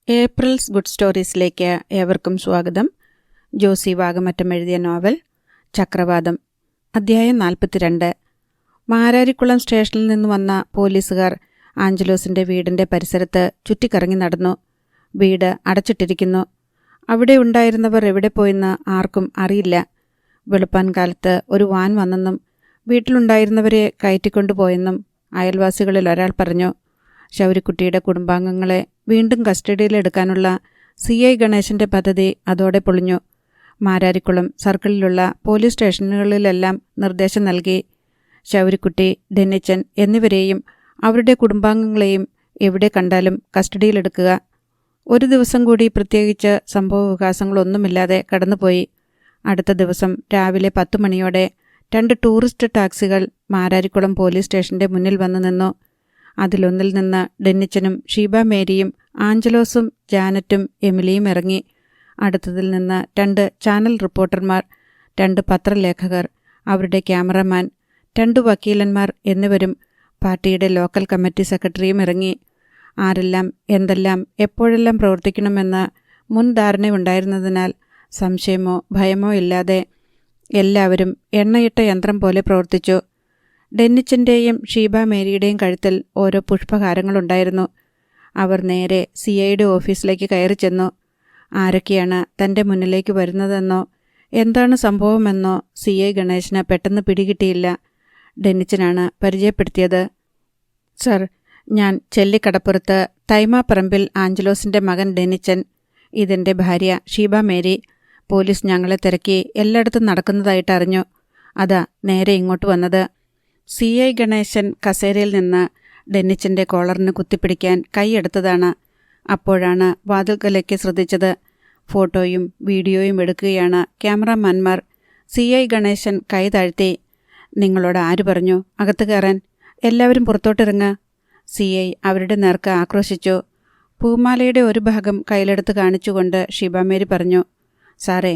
April's good സ്റ്റോറീസിലേക്ക് ഏവർക്കും സ്വാഗതം. ജോസി വാഗമറ്റം എഴുതിയ നോവൽ ചക്രവാതം, അധ്യായം 42. മാരാരിക്കുളം സ്റ്റേഷനിൽ നിന്ന് വന്ന പോലീസുകാർ ആഞ്ചലോസിൻ്റെ വീടിൻ്റെ പരിസരത്ത് ചുറ്റിക്കറങ്ങി നടന്നു. വീട് അടച്ചിട്ടിരിക്കുന്നു. അവിടെ ഉണ്ടായിരുന്നവർ എവിടെ പോയെന്ന് ആർക്കും അറിയില്ല. വെളുപ്പാൻ കാലത്ത് ഒരു വാൻ വന്നെന്നും വീട്ടിലുണ്ടായിരുന്നവരെ കയറ്റിക്കൊണ്ടുപോയെന്നും അയൽവാസികളിൽ ഒരാൾ പറഞ്ഞു. ശൗരിക്കുട്ടിയുടെ കുടുംബാംഗങ്ങളെ വീണ്ടും കസ്റ്റഡിയിലെടുക്കാനുള്ള CI ഗണേശൻ്റെ പദ്ധതി അതോടെ പൊളിഞ്ഞു. മാരാരിക്കുളം സർക്കിളിലുള്ള പോലീസ് സ്റ്റേഷനുകളിലെല്ലാം നിർദ്ദേശം നൽകി. ശൗരിക്കുട്ടി, ഡെന്നിച്ചൻ എന്നിവരെയും അവരുടെ കുടുംബാംഗങ്ങളെയും എവിടെ കണ്ടാലും കസ്റ്റഡിയിലെടുക്കുക. ഒരു ദിവസം കൂടി പ്രത്യേകിച്ച് സംഭവവികാസങ്ങളൊന്നുമില്ലാതെ കടന്നുപോയി. അടുത്ത ദിവസം രാവിലെ 10 മണിയോടെ 2 ടൂറിസ്റ്റ് ടാക്സികൾ മാരാരിക്കുളം പോലീസ് സ്റ്റേഷൻ്റെ മുന്നിൽ വന്നു നിന്നു. അതിലൊന്നിൽ നിന്ന് ഡെന്നിച്ചനും ഷീബ മേരിയും ആഞ്ചലോസും ജാനറ്റും എമിലിയും ഇറങ്ങി. അടുത്തതിൽ നിന്ന് 2 ചാനൽ റിപ്പോർട്ടർമാർ, 2 പത്രലേഖകർ, അവരുടെ ക്യാമറമാൻ, 2 വക്കീലന്മാർ എന്നിവരും പാർട്ടിയുടെ ലോക്കൽ കമ്മിറ്റി സെക്രട്ടറിയും ഇറങ്ങി. ആരെല്ലാം എന്തെല്ലാം എപ്പോഴെല്ലാം പ്രവർത്തിക്കണമെന്ന് മുൻധാരണയുണ്ടായിരുന്നതിനാൽ സംശയമോ ഭയമോ ഇല്ലാതെ എല്ലാവരും എണ്ണയിട്ട യന്ത്രം പോലെ പ്രവർത്തിച്ചു. ഡെന്നിച്ചൻ്റെയും ഷീബ മേരിയുടെയും കഴുത്തിൽ ഓരോ പുഷ്പഹാരങ്ങളുണ്ടായിരുന്നു. അവർ നേരെ CIയുടെ ഓഫീസിലേക്ക് കയറി ചെന്നു. ആരൊക്കെയാണ് തൻ്റെ മുന്നിലേക്ക് വരുന്നതെന്നോ എന്താണ് സംഭവമെന്നോ CI ഗണേശന് പെട്ടെന്ന് പിടികിട്ടിയില്ല. ഡെന്നിച്ചനാണ് പരിചയപ്പെടുത്തിയത്. സർ, ഞാൻ ചെല്ലിക്കടപ്പുറത്ത് തൈമാപ്പറമ്പിൽ ആഞ്ചലോസിൻ്റെ മകൻ ഡെന്നിച്ചൻ. ഇതെൻ്റെ ഭാര്യ ഷീബ മേരി. പോലീസ് ഞങ്ങളെ തിരക്കി എല്ലായിടത്തും നടക്കുന്നതായിട്ട് അറിഞ്ഞു. അതാ നേരെ ഇങ്ങോട്ട് വന്നത്. CI ഗണേശൻ കസേരയിൽ നിന്ന് ഡെന്നിച്ചൻ്റെ കോളറിന് കുത്തിപ്പിടിക്കാൻ കൈയെടുത്തതാണ്. അപ്പോഴാണ് വാതിൽക്കലേക്ക് ശ്രദ്ധിച്ചത്. ഫോട്ടോയും വീഡിയോയും എടുക്കുകയാണ് ക്യാമറാമാൻമാർ. CI ഗണേശൻ കൈ താഴ്ത്തി. നിങ്ങളോട് ആര് പറഞ്ഞു അകത്ത് കയറാൻ? എല്ലാവരും പുറത്തോട്ടിറങ്ങുക. CI അവരുടെ നേർക്ക് ആക്രോശിച്ചു. പൂമാലയുടെ ഒരു ഭാഗം കയ്യിലെടുത്ത് കാണിച്ചുകൊണ്ട് ഷീബാമേരി പറഞ്ഞു, സാറേ,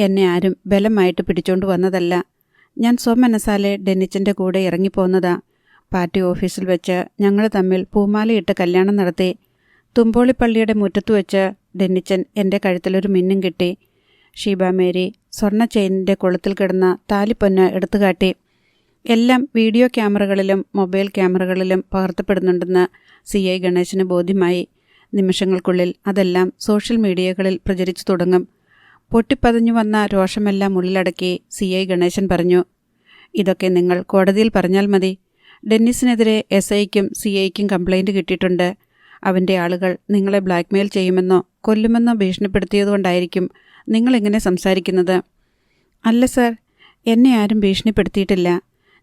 എന്നെ ആരും ബലമായിട്ട് പിടിച്ചോണ്ട് വന്നതല്ല. ഞാൻ സ്വമനസാലെ ഡെന്നിച്ചൻ്റെ കൂടെ ഇറങ്ങിപ്പോന്നതാ. പാർട്ടി ഓഫീസിൽ വെച്ച് ഞങ്ങൾ തമ്മിൽ പൂമാലയിട്ട് കല്യാണം നടത്തി. തുമ്പോളിപ്പള്ളിയുടെ മുറ്റത്ത് വെച്ച് ഡെന്നിച്ചൻ എൻ്റെ കഴുത്തിലൊരു മിന്നും കിട്ടി. ഷീബാമേരി സ്വർണ്ണ ചെയിനിൻ്റെ കൊളുത്തിൽ കിടന്ന താലിപ്പൊന്ന് എടുത്തുകാട്ടി. എല്ലാം വീഡിയോ ക്യാമറകളിലും മൊബൈൽ ക്യാമറകളിലും പകർത്തപ്പെടുന്നുണ്ടെന്ന് CI ഗണേശന് ബോധ്യമായി. നിമിഷങ്ങൾക്കുള്ളിൽ അതെല്ലാം സോഷ്യൽ മീഡിയകളിൽ പ്രചരിച്ചു തുടങ്ങും. പൊട്ടിപ്പതഞ്ഞു വന്ന രോഷമെല്ലാം ഉള്ളിലടക്കി CI ഗണേശൻ പറഞ്ഞു, ഇതൊക്കെ നിങ്ങൾ കോടതിയിൽ പറഞ്ഞാൽ മതി. ഡെന്നിസിനെതിരെ SIക്കും CIക്കും കംപ്ലൈൻറ്റ് കിട്ടിയിട്ടുണ്ട്. അവൻ്റെ ആളുകൾ നിങ്ങളെ ബ്ലാക്ക്മെയിൽ ചെയ്യുമെന്നോ കൊല്ലുമെന്നോ ഭീഷണിപ്പെടുത്തിയതുകൊണ്ടായിരിക്കും നിങ്ങളെങ്ങനെ സംസാരിക്കുന്നത്. അല്ല സർ, എന്നെ ആരും ഭീഷണിപ്പെടുത്തിയിട്ടില്ല.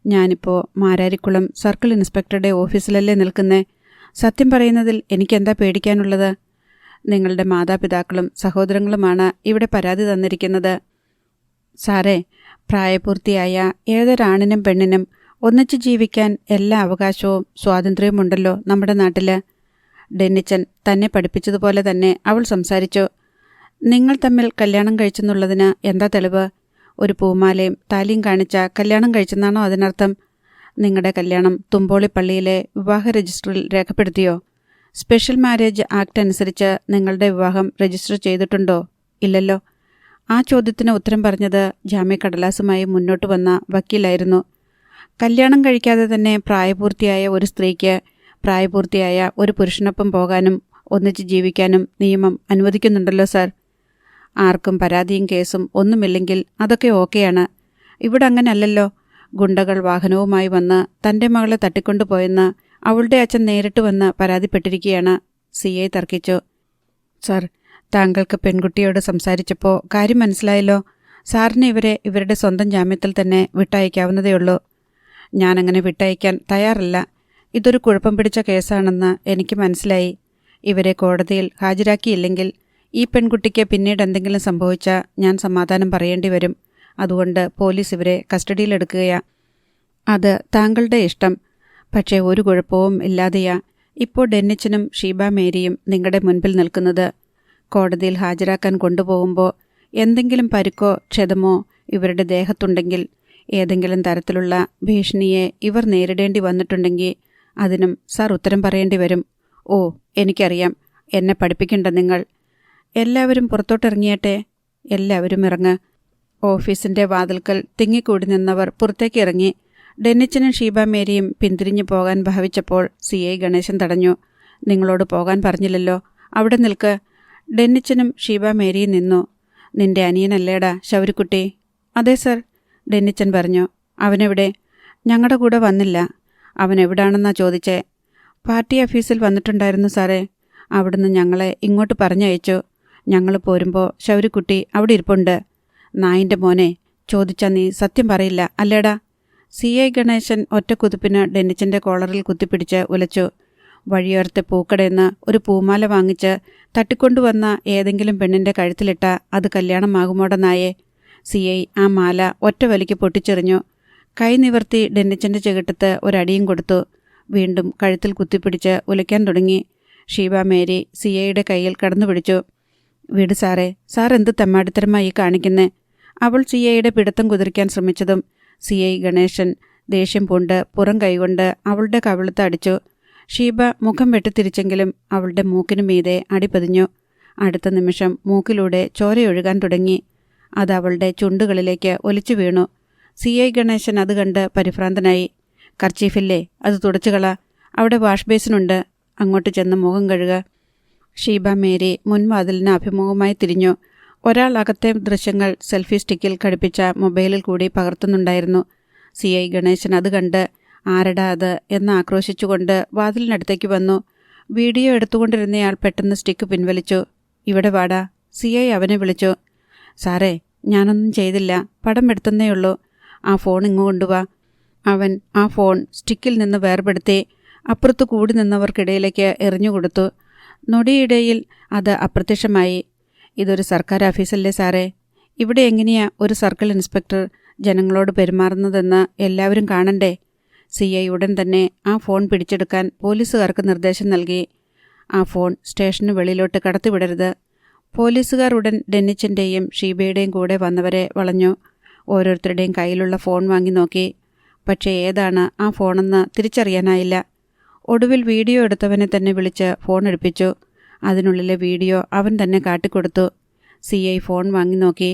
ഞാനിപ്പോൾ മാരാരിക്കുളം സർക്കിൾ ഇൻസ്പെക്ടറുടെ ഓഫീസിലല്ലേ നിൽക്കുന്നേ. സത്യം പറയുന്നതിൽ എനിക്കെന്താ പേടിക്കാനുള്ളത്? നിങ്ങളുടെ മാതാപിതാക്കളും സഹോദരങ്ങളുമാണ് ഇവിടെ പരാതി തന്നിരിക്കുന്നത്. സാറേ, പ്രായപൂർത്തിയായ ഏതൊരാണിനും പെണ്ണിനും ഒന്നിച്ച് ജീവിക്കാൻ എല്ലാ അവകാശവും സ്വാതന്ത്ര്യവുമുണ്ടല്ലോ നമ്മുടെ നാട്ടിൽ. ഡെന്നിച്ചൻ തന്നെ പഠിപ്പിച്ചതുപോലെ തന്നെ അവൾ സംസാരിച്ചു. നിങ്ങൾ തമ്മിൽ കല്യാണം കഴിച്ചെന്നുള്ളതിന് എന്താ തെളിവ്? ഒരു പൂമാലയും താലിയും കാണിച്ച കല്യാണം കഴിച്ചെന്നാണോ അതിനർത്ഥം? നിങ്ങളുടെ കല്യാണം തുമ്പോളിപ്പള്ളിയിലെ വിവാഹ രജിസ്റ്ററിൽ രേഖപ്പെടുത്തിയോ? സ്പെഷ്യൽ മാരേജ് ആക്ട് അനുസരിച്ച് നിങ്ങളുടെ വിവാഹം രജിസ്റ്റർ ചെയ്തിട്ടുണ്ടോ? ഇല്ലല്ലോ. ആ ചോദ്യത്തിന് ഉത്തരം പറഞ്ഞത് ജാമ്യക്കടലാസുമായി മുന്നോട്ട് വന്ന വക്കീലായിരുന്നു. കല്യാണം കഴിക്കാതെ തന്നെ പ്രായപൂർത്തിയായ ഒരു സ്ത്രീക്ക് പ്രായപൂർത്തിയായ ഒരു പുരുഷനൊപ്പം പോകാനും ഒന്നിച്ച് ജീവിക്കാനും നിയമം അനുവദിക്കുന്നുണ്ടല്ലോ സാർ. ആർക്കും പരാതിയും കേസും ഒന്നുമില്ലെങ്കിൽ അതൊക്കെ ഓക്കെയാണ്. ഇവിടെ അങ്ങനെയല്ലല്ലോ. ഗുണ്ടകൾ വാഹനവുമായി വന്ന് തൻ്റെ മകളെ തട്ടിക്കൊണ്ടുപോയെന്ന് അവളുടെ അച്ഛൻ നേരിട്ട് വന്ന് പരാതിപ്പെട്ടിരിക്കുകയാണ്. CI തർക്കിച്ചു. സാർ, താങ്കൾക്ക് പെൺകുട്ടിയോട് സംസാരിച്ചപ്പോൾ കാര്യം മനസ്സിലായല്ലോ. സാറിന് ഇവരെ ഇവരുടെ സ്വന്തം ജാമ്യത്തിൽ തന്നെ വിട്ടയക്കാവുന്നതേയുള്ളൂ. ഞാനങ്ങനെ വിട്ടയക്കാൻ തയ്യാറല്ല. ഇതൊരു കുഴപ്പം പിടിച്ച കേസാണെന്ന് എനിക്ക് മനസ്സിലായി. ഇവരെ കോടതിയിൽ ഹാജരാക്കിയില്ലെങ്കിൽ ഈ പെൺകുട്ടിക്ക് പിന്നീട് എന്തെങ്കിലും സംഭവിച്ചാൽ ഞാൻ സമാധാനം പറയേണ്ടി വരും. അതുകൊണ്ട് പോലീസ് ഇവരെ കസ്റ്റഡിയിലെടുക്കുകയാ. അത് താങ്കളുടെ ഇഷ്ടം. പക്ഷേ ഒരു കുഴപ്പവും ഇല്ലാതെയാ ഇപ്പോൾ ഡെന്നിച്ചനും ഷീബ മേരിയും നിങ്ങളുടെ മുൻപിൽ നിൽക്കുന്നത്. കോടതിയിൽ ഹാജരാക്കാൻ കൊണ്ടുപോകുമ്പോൾ എന്തെങ്കിലും പരുക്കോ ക്ഷതമോ ഇവരുടെ ദേഹത്തുണ്ടെങ്കിൽ, ഏതെങ്കിലും തരത്തിലുള്ള ഭീഷണിയെ ഇവർ നേരിടേണ്ടി വന്നിട്ടുണ്ടെങ്കിൽ അതിനും സാർ ഉത്തരം പറയേണ്ടി വരും. ഓ, എനിക്കറിയാം, എന്നെ പഠിപ്പിക്കണ്ട നിങ്ങൾ. എല്ലാവരും പുറത്തോട്ടിറങ്ങിയട്ടെ. എല്ലാവരും ഇറങ്ങ്. ഓഫീസിൻ്റെ വാതിൽക്കൽ തിങ്ങിക്കൂടി നിന്നവർ പുറത്തേക്ക് ഇറങ്ങി. ഡെന്നിച്ചനും ഷീബ മേരിയും പിന്തിരിഞ്ഞു പോകാൻ ഭാവിച്ചപ്പോൾ CI ഗണേശൻ തടഞ്ഞു. നിങ്ങളോട് പോകാൻ പറഞ്ഞില്ലല്ലോ, അവിടെ നിൽക്ക്. ഡെന്നിച്ചനും ഷീബ മേരിയും നിന്നു. നിന്റെ അനിയനല്ലേടാ ശൗരിക്കുട്ടി? അതെ സർ, ഡെന്നിച്ചൻ പറഞ്ഞു. അവനെവിടെ? ഞങ്ങളുടെ കൂടെ വന്നില്ല. അവൻ എവിടാണെന്നാ ചോദിച്ചേ? പാർട്ടി ഓഫീസിൽ വന്നിട്ടുണ്ടായിരുന്നു സാറേ. അവിടുന്ന് ഞങ്ങളെ ഇങ്ങോട്ട് പറഞ്ഞയച്ചു. ഞങ്ങൾ പോരുമ്പോൾ ശൗരിക്കുട്ടി അവിടെ ഇരിപ്പുണ്ട്. നായിൻ്റെ മോനെ, ചോദിച്ചാൽ നീ സത്യം പറയില്ല അല്ലേടാ? CI ഗണേശൻ ഒറ്റക്കുതിപ്പിന് ഡെന്നിച്ചൻ്റെ കോളറിൽ കുത്തിപ്പിടിച്ച് ഉലച്ചു. വഴിയോരത്തെ പൂക്കടയെന്ന് ഒരു പൂമാല വാങ്ങിച്ച് തട്ടിക്കൊണ്ടുവന്ന ഏതെങ്കിലും പെണ്ണിൻ്റെ കഴുത്തിലിട്ട അത് കല്യാണമാകുമോടെ നായേ? CI ആ മാല ഒറ്റ വലിക്ക് പൊട്ടിച്ചെറിഞ്ഞു. കൈ നിവർത്തി ഡെന്നിച്ചൻ്റെ ചെകിട്ടത്ത് ഒരടിയും കൊടുത്തു. വീണ്ടും കഴുത്തിൽ കുത്തിപ്പിടിച്ച് ഉലയ്ക്കാൻ തുടങ്ങി. ഷീബ മേരി CIയുടെ കയ്യിൽ കടന്നു പിടിച്ചു. വിട് സാറേ, സാർ എന്ത് തെമ്മാടിത്തരമായി കാണിക്കുന്നേ? അവൾ CIയുടെ പിടുത്തം കുതിരിക്കാൻ ശ്രമിച്ചതും CI ഗണേശൻ ദേഷ്യം പൂണ്ട് പുറം കൈകൊണ്ട് അവളുടെ കവിളത്ത് അടിച്ചു. ഷീബ മുഖം വെട്ടിത്തിരിച്ചെങ്കിലും അവളുടെ മൂക്കിനു മീതെ അടിപതിഞ്ഞു. അടുത്ത നിമിഷം മൂക്കിലൂടെ ചോരയൊഴുകാൻ തുടങ്ങി. അത് അവളുടെ ചുണ്ടുകളിലേക്ക് ഒലിച്ചു വീണു. CI ഗണേശൻ അത് കണ്ട് പരിഭ്രാന്തനായി. കർച്ചീഫില്ലേ, അത് തുടച്ചുകള. അവിടെ വാഷ് ബേസിനുണ്ട്, അങ്ങോട്ട് ചെന്ന് മുഖം കഴുകുക. ഷീബ മേരി മുൻവാതിലിന് അഭിമുഖമായി തിരിഞ്ഞു. ഒരാൾ അകത്തെ ദൃശ്യങ്ങൾ സെൽഫി സ്റ്റിക്കിൽ ഘടിപ്പിച്ച മൊബൈലിൽ കൂടി പകർത്തുന്നുണ്ടായിരുന്നു. CI ഗണേശൻ അത് കണ്ട് ആരടാ അത് എന്ന് ആക്രോശിച്ചുകൊണ്ട് വാതിലിനടുത്തേക്ക് വന്നു. വീഡിയോ എടുത്തുകൊണ്ടിരുന്നയാൾ പെട്ടെന്ന് സ്റ്റിക്ക് പിൻവലിച്ചു. ഇവിടെ വാടാ, CI അവനെ വിളിച്ചു. സാറേ, ഞാനൊന്നും ചെയ്തില്ല, പടം എടുത്തുന്നേയുള്ളൂ. ആ ഫോൺ ഇങ്ങ് കൊണ്ടുവാ. അവൻ ആ ഫോൺ സ്റ്റിക്കിൽ നിന്ന് വേർപെടുത്തി അപ്പുറത്ത് കൂടി നിന്നവർക്കിടയിലേക്ക് എറിഞ്ഞുകൊടുത്തു. നൊടിയിടയിൽ അത് അപ്രത്യക്ഷമായി. ഇതൊരു സർക്കാർ ഓഫീസല്ലേ സാറേ? ഇവിടെ എങ്ങനെയാ ഒരു സർക്കിൾ ഇൻസ്പെക്ടർ ജനങ്ങളോട് പെരുമാറുന്നതെന്ന് എല്ലാവരും കാണണ്ടേ? CI ഉടൻ തന്നെ ആ ഫോൺ പിടിച്ചെടുക്കാൻ പോലീസുകാർക്ക് നിർദ്ദേശം നൽകി. ആ ഫോൺ സ്റ്റേഷന് വെളിയിലോട്ട് കടത്തിവിടരുത്. പോലീസുകാർ ഉടൻ ഡെന്നിച്ചൻ്റെയും ഷീബയുടെയും കൂടെ വന്നവരെ വളഞ്ഞു. ഓരോരുത്തരുടെയും കയ്യിലുള്ള ഫോൺ വാങ്ങി നോക്കി. പക്ഷേ ഏതാണ് ആ ഫോണെന്ന് തിരിച്ചറിയാനായില്ല. ഒടുവിൽ വീഡിയോ എടുത്തവനെ തന്നെ വിളിച്ച് ഫോൺ എടുപ്പിച്ചു. അതിനുള്ളിലെ വീഡിയോ അവൻ തന്നെ കാട്ടിക്കൊടുത്തു. CI ഫോൺ വാങ്ങി നോക്കി.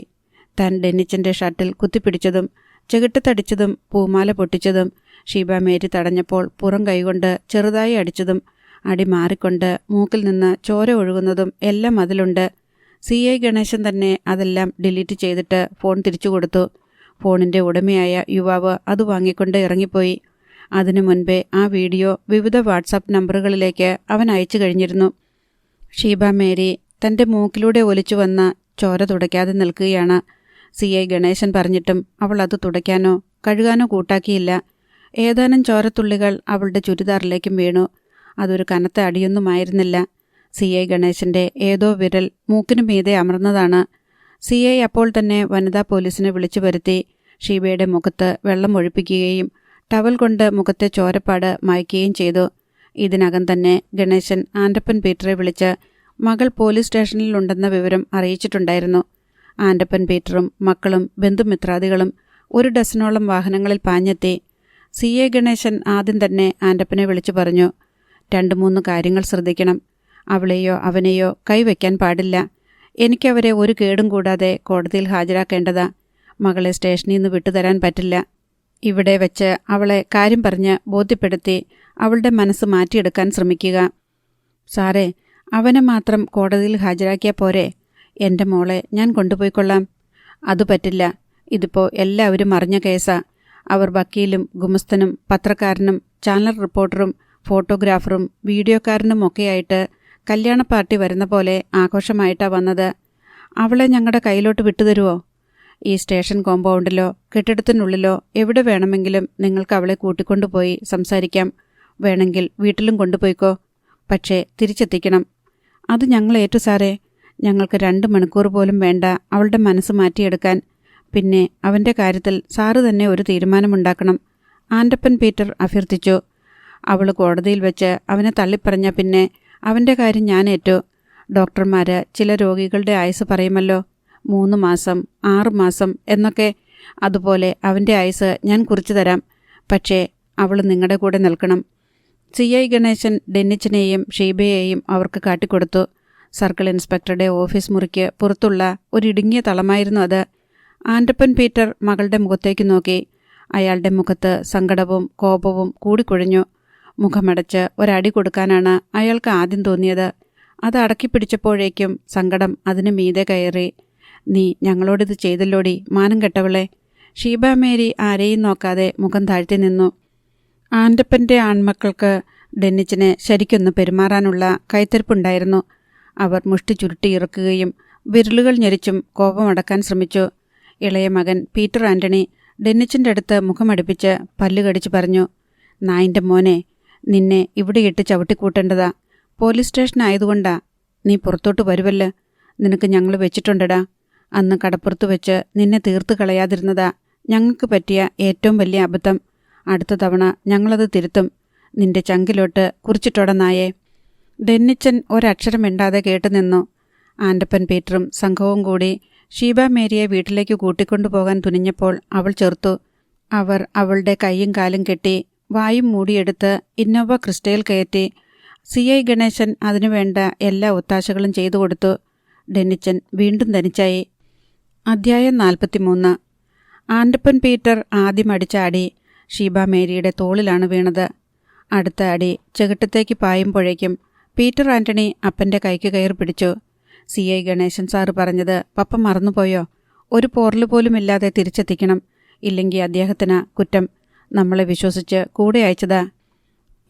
താൻ ഡെന്നിച്ചൻ്റെ ഷർട്ടിൽ കുത്തിപ്പിടിച്ചതും ചെകിട്ടത്തടിച്ചതും പൂമാല പൊട്ടിച്ചതും ഷീബ മേരി തടഞ്ഞപ്പോൾ പുറം കൈകൊണ്ട് ചെറുതായി അടിച്ചതും അടി മാറിക്കൊണ്ട് മൂക്കിൽ നിന്ന് ചോര ഒഴുകുന്നതും എല്ലാം അതിലുണ്ട്. CI ഗണേശൻ തന്നെ അതെല്ലാം ഡിലീറ്റ് ചെയ്തിട്ട് ഫോൺ തിരിച്ചു കൊടുത്തു. ഫോണിൻ്റെ ഉടമയായ യുവാവ് അത് വാങ്ങിക്കൊണ്ട് ഇറങ്ങിപ്പോയി. അതിനു മുൻപേ ആ വീഡിയോ വിവിധ വാട്സാപ്പ് നമ്പറുകളിലേക്ക് അവൻ അയച്ചു കഴിഞ്ഞിരുന്നു. ഷീബ മേരി തൻ്റെ മൂക്കിലൂടെ ഒലിച്ചു വന്ന ചോര തുടയ്ക്കാതെ നിൽക്കുകയാണ്. CI ഗണേശൻ പറഞ്ഞിട്ടും അവൾ അത് തുടയ്ക്കാനോ കഴുകാനോ കൂട്ടാക്കിയില്ല. ഏതാനും ചോരത്തുള്ളികൾ അവളുടെ ചുരിദാറിലേക്കും വീണു. അതൊരു കനത്ത അടിയൊന്നുമായിരുന്നില്ല. CI ഗണേശൻ്റെ ഏതോ വിരൽ മൂക്കിനു മീതെ അമർന്നതാണ്. CI അപ്പോൾ തന്നെ വനിതാ പോലീസിനെ വിളിച്ചു വരുത്തി ഷീബയുടെ മുഖത്ത് വെള്ളം ഒഴിപ്പിക്കുകയും ടവൽ കൊണ്ട് മുഖത്തെ ചോരപ്പാട് മായ്ക്കുകയും ചെയ്തു. ഇതിനകം തന്നെ ഗണേശൻ ആൻ്റപ്പൻ പീറ്ററെ വിളിച്ച് മകൾ പോലീസ് സ്റ്റേഷനിലുണ്ടെന്ന വിവരം അറിയിച്ചിട്ടുണ്ടായിരുന്നു. ആൻ്റപ്പൻ പീറ്ററും മക്കളും ബന്ധുമിത്രാദികളും 1 ഡസനോളം വാഹനങ്ങളിൽ പാഞ്ഞെത്തി. CI ഗണേശൻ ആദ്യം തന്നെ ആൻ്റപ്പനെ വിളിച്ചു പറഞ്ഞു, 2-3 കാര്യങ്ങൾ ശ്രദ്ധിക്കണം. അവളെയോ അവനെയോ കൈവയ്ക്കാൻ പാടില്ല. എനിക്കവരെ ഒരു കേടും കൂടാതെ കോടതിയിൽ ഹാജരാക്കേണ്ടതാ. മകളെ സ്റ്റേഷനിൽ നിന്ന് വിട്ടുതരാൻ പറ്റില്ല. ഇവിടെ വെച്ച് അവളെ കാര്യം പറഞ്ഞ് ബോധ്യപ്പെടുത്തി അവളുടെ മനസ്സ് മാറ്റിയെടുക്കാൻ ശ്രമിക്കുക. സാറേ, അവനെ മാത്രം കോടതിയിൽ ഹാജരാക്കിയാൽ പോരെ? എൻ്റെ മോളെ ഞാൻ കൊണ്ടുപോയിക്കൊള്ളാം. അത് പറ്റില്ല. ഇതിപ്പോൾ എല്ലാവരും അറിഞ്ഞ കേസാ. അവർ വക്കീലും ഗുമസ്തനും പത്രക്കാരനും ചാനൽ റിപ്പോർട്ടറും ഫോട്ടോഗ്രാഫറും വീഡിയോക്കാരനും ഒക്കെയായിട്ട് കല്യാണ പാർട്ടി വരുന്ന പോലെ ആഘോഷമായിട്ടാണ് വന്നത്. അവളെ ഞങ്ങളുടെ കയ്യിലോട്ട് വിട്ടുതരുമോ? ഈ സ്റ്റേഷൻ കോമ്പൗണ്ടിലോ കെട്ടിടത്തിനുള്ളിലോ എവിടെ വേണമെങ്കിലും നിങ്ങൾക്ക് അവളെ കൂട്ടിക്കൊണ്ടുപോയി സംസാരിക്കാം. വേണമെങ്കിൽ വീട്ടിലും കൊണ്ടുപോയിക്കോ. പക്ഷേ തിരിച്ചെത്തിക്കണം. അത് ഞങ്ങൾ ഏറ്റു സാറേ. ഞങ്ങൾക്ക് 2 മണിക്കൂർ പോലും വേണ്ട അവളുടെ മനസ്സ് മാറ്റിയെടുക്കാൻ. പിന്നെ അവൻ്റെ കാര്യത്തിൽ സാറ് തന്നെ ഒരു തീരുമാനമുണ്ടാക്കണം. ആൻ്റപ്പൻ പീറ്റർ അഭ്യർത്ഥിച്ചു. അവൾ കോടതിയിൽ വെച്ച് അവനെ തള്ളിപ്പറഞ്ഞ പിന്നെ അവൻ്റെ കാര്യം ഞാൻ ഏറ്റു. ഡോക്ടർമാർ ചില രോഗികളുടെ ആയുസ് പറയുമല്ലോ, 3 മാസം 6 മാസം എന്നൊക്കെ. അതുപോലെ അവൻ്റെ ആയുസ് ഞാൻ കുറിച്ചു തരാം. പക്ഷേ അവൾ നിങ്ങളുടെ കൂടെ നിൽക്കണം. CI ഗണേശൻ ഡെന്നിച്ചിനെയും ഷീബയെയും അവർക്ക് കാട്ടിക്കൊടുത്തു. സർക്കിൾ ഇൻസ്പെക്ടറുടെ ഓഫീസ് മുറിക്ക് പുറത്തുള്ള ഒരിടുങ്ങിയ തളമായിരുന്നു അത്. ആൻഡപ്പൻ പീറ്റർ മകളുടെ മുഖത്തേക്ക് നോക്കി. അയാളുടെ മുഖത്ത് സങ്കടവും കോപവും കൂടിക്കുഴഞ്ഞു. മുഖമടച്ച് ഒരടി കൊടുക്കാനാണ് അയാൾക്ക് ആദ്യം തോന്നിയത്. അത് അടക്കിപ്പിടിച്ചപ്പോഴേക്കും സങ്കടം അതിന് മീതെ കയറി. നീ ഞങ്ങളോടിത് ചെയ്തല്ലോടി, മാനം കെട്ടവളെ. ഷീബ മേരി ആരെയും നോക്കാതെ മുഖം താഴ്ത്തി നിന്നു. ആൻഡപ്പൻ്റെ ആൺമക്കൾക്ക് ഡെന്നിച്ചിനെ ശരിക്കൊന്ന് പെരുമാറാനുള്ള കൈത്തരിപ്പുണ്ടായിരുന്നു. അവർ മുഷ്ടി ചുരുട്ടിയിറക്കുകയും വിരലുകൾ ഞെരിച്ചും കോപമടക്കാൻ ശ്രമിച്ചു. ഇളയ മകൻ പീറ്റർ ആൻ്റണി ഡെന്നിച്ചിൻ്റെ അടുത്ത് മുഖമടുപ്പിച്ച് പല്ലുകടിച്ച് പറഞ്ഞു, നായിൻ്റെ മോനെ, നിന്നെ ഇവിടെയിട്ട് ചവിട്ടിക്കൂട്ടേണ്ടതാ. പോലീസ് സ്റ്റേഷനായതുകൊണ്ടാ. നീ പുറത്തോട്ട് വരുവല്ലോ. നിനക്ക് ഞങ്ങൾ വെച്ചിട്ടുണ്ടടാ. അന്ന് കടപ്പുറത്ത് വെച്ച് നിന്നെ തീർത്ത് കളയാതിരുന്നതാ ഞങ്ങൾക്ക് പറ്റിയ ഏറ്റവും വലിയ അബദ്ധം. അടുത്ത തവണ ഞങ്ങളത് തിരുത്തും. നിന്റെ ചങ്കിലോട്ട് കുറിച്ചിട്ടോടെ നായേ. ഡെന്നിച്ചൻ ഒരക്ഷരം മിണ്ടാതെ കേട്ടുനിന്നു. ആൻഡപ്പൻ പീറ്ററും സംഘവും കൂടി ഷീബ മേരിയെ വീട്ടിലേക്ക് കൂട്ടിക്കൊണ്ടുപോകാൻ തുനിഞ്ഞപ്പോൾ അവൾ ചെറുത്തു. അവർ അവളുടെ കൈയും കാലും കെട്ടി വായും മൂടിയെടുത്ത് ഇന്നോവ ക്രിസ്റ്റയിൽ കയറ്റി. CI ഗണേശൻ അതിനുവേണ്ട എല്ലാ ഒത്താശകളും ചെയ്തു കൊടുത്തു. ഡെന്നിച്ചൻ വീണ്ടും തനിച്ചായി. അധ്യായം 43. ആൻഡപ്പൻ പീറ്റർ ആദ്യം അടിച്ച അടി ഷീബ മേരിയുടെ തോളിലാണ് വീണത്. അടുത്ത അടി ചെകിട്ടത്തേക്ക് പായുമ്പോഴേക്കും പീറ്റർ ആൻ്റണി അപ്പൻ്റെ കൈക്ക് കയറി പിടിച്ചു. CI ഗണേശൻ സാറ് പറഞ്ഞത് പപ്പ മറന്നുപോയോ? ഒരു പോറൽ പോലുമില്ലാതെ തിരിച്ചെത്തിക്കണം. ഇല്ലെങ്കിൽ അദ്ദേഹത്തിന് കുറ്റം. നമ്മളെ വിശ്വസിച്ച് കൂടെ അയച്ചതാ.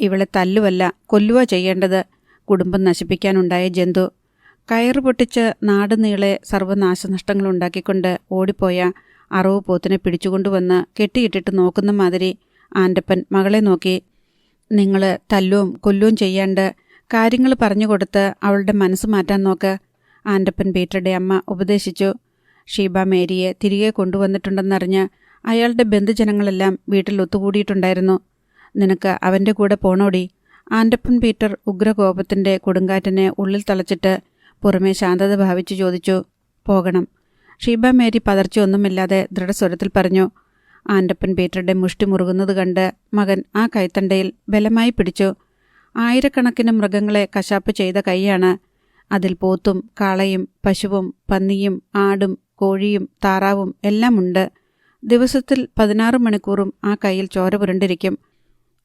ഇവളെ തല്ലുവല്ല കൊല്ലുക ചെയ്യേണ്ടത്. കുടുംബം നശിപ്പിക്കാനുണ്ടായ ജന്തു. കയറ് പൊട്ടിച്ച് നാട് നീളെ സർവ്വനാശനഷ്ടങ്ങളുണ്ടാക്കിക്കൊണ്ട് ഓടിപ്പോയ അറവ് പോത്തിനെ പിടിച്ചുകൊണ്ടുവന്ന് കെട്ടിയിട്ടിട്ട് നോക്കുന്ന മാതിരി ആൻഡപ്പൻ മകളെ നോക്കി. നിങ്ങൾ തല്ലുവും കൊല്ലുവും ചെയ്യാണ്ട് കാര്യങ്ങൾ പറഞ്ഞുകൊടുത്ത് അവളുടെ മനസ്സ് മാറ്റാൻ നോക്ക്, ആൻഡപ്പൻ പീറ്ററുടെ അമ്മ ഉപദേശിച്ചു. ഷീബ മേരിയെ തിരികെ കൊണ്ടുവന്നിട്ടുണ്ടെന്നറിഞ്ഞ് അയാളുടെ ബന്ധുജനങ്ങളെല്ലാം വീട്ടിൽ ഒത്തുകൂടിയിട്ടുണ്ടായിരുന്നു. നിനക്ക് അവൻ്റെ കൂടെ പോണോടി? ആൻഡപ്പൻ പീറ്റർ ഉഗ്രകോപത്തിൻ്റെ കൊടുങ്കാറ്റിനെ ഉള്ളിൽ തളച്ചിട്ട് പുറമേ ശാന്തത ഭാവിച്ചു ചോദിച്ചു. പോകണം. ഷീബ മേരി പതർച്ചയൊന്നുമില്ലാതെ ദൃഢസ്വരത്തിൽ പറഞ്ഞു. ആൻഡപ്പൻ പീറ്ററുടെ മുഷ്ടി മുറുകുന്നത് കണ്ട് മകൻ ആ കൈത്തണ്ടയിൽ ബലമായി പിടിച്ചു. ആയിരക്കണക്കിന് മൃഗങ്ങളെ കശാപ്പ് ചെയ്ത കൈയാണ്. അതിൽ പോത്തും കാളയും പശുവും പന്നിയും ആടും കോഴിയും താറാവും എല്ലാമുണ്ട്. ദിവസത്തിൽ 16 മണിക്കൂറും ആ കൈയിൽ ചോര പുരണ്ടിരിക്കും.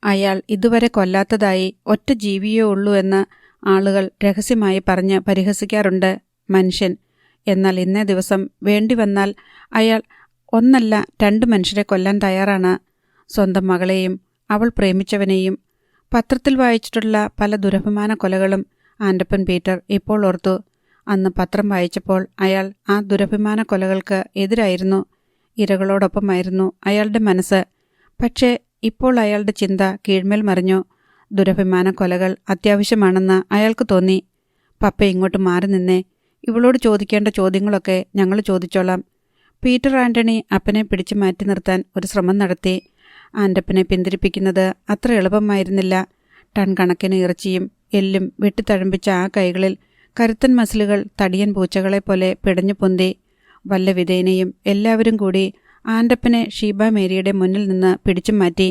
അയാൾ ഇതുവരെ കൊല്ലാത്തതായി ഒറ്റ ജീവിയേ ഉള്ളൂ എന്ന് ആളുകൾ രഹസ്യമായി പറഞ്ഞ് പരിഹസിക്കാറുണ്ട്. മനുഷ്യൻ. എന്നാൽ ഇന്നേ ദിവസം വേണ്ടി വന്നാൽ അയാൾ ഒന്നല്ല 2 മനുഷ്യരെ കൊല്ലാൻ തയ്യാറാണ്. സ്വന്തം മകളെയും അവൾ പ്രേമിച്ചവനെയും. പത്രത്തിൽ വായിച്ചിട്ടുള്ള പല ദുരഭിമാന കൊലകളും ആൻഡപ്പൻ പീറ്റർ ഇപ്പോൾ ഓർത്തു. അന്ന് പത്രം വായിച്ചപ്പോൾ അയാൾ ആ ദുരഭിമാന കൊലകൾക്ക് എതിരായിരുന്നു. ഇരകളോടൊപ്പമായിരുന്നു അയാളുടെ മനസ്സ്. പക്ഷേ ഇപ്പോൾ അയാളുടെ ചിന്ത കീഴ്മേൽ മറിഞ്ഞു. ദുരഭിമാന കൊലകൾ അത്യാവശ്യമാണെന്ന് അയാൾക്ക് തോന്നി. പപ്പ ഇങ്ങോട്ട് മാറി നിന്നേ. ഇവളോട് ചോദിക്കേണ്ട ചോദ്യങ്ങളൊക്കെ ഞങ്ങൾ ചോദിച്ചോളാം. പീറ്റർ ആൻ്റണി അപ്പനെ പിടിച്ചു മാറ്റി നിർത്താൻ ഒരു ശ്രമം നടത്തി. ആൻഡപ്പനെ പിന്തിരിപ്പിക്കുന്നത് അത്ര എളുപ്പമായിരുന്നില്ല. ടൺ കണക്കിന് ഇറച്ചിയും എല്ലും വെട്ടിത്തഴമ്പിച്ച ആ കൈകളിൽ കരുത്തൻ മസിലുകൾ തടിയൻ പൂച്ചകളെപ്പോലെ പിടഞ്ഞു പൊന്തി. വല്ല വിധേനയും എല്ലാവരും കൂടി ആൻഡപ്പനെ ഷീബ മേരിയുടെ മുന്നിൽ നിന്ന് പിടിച്ചു മാറ്റി.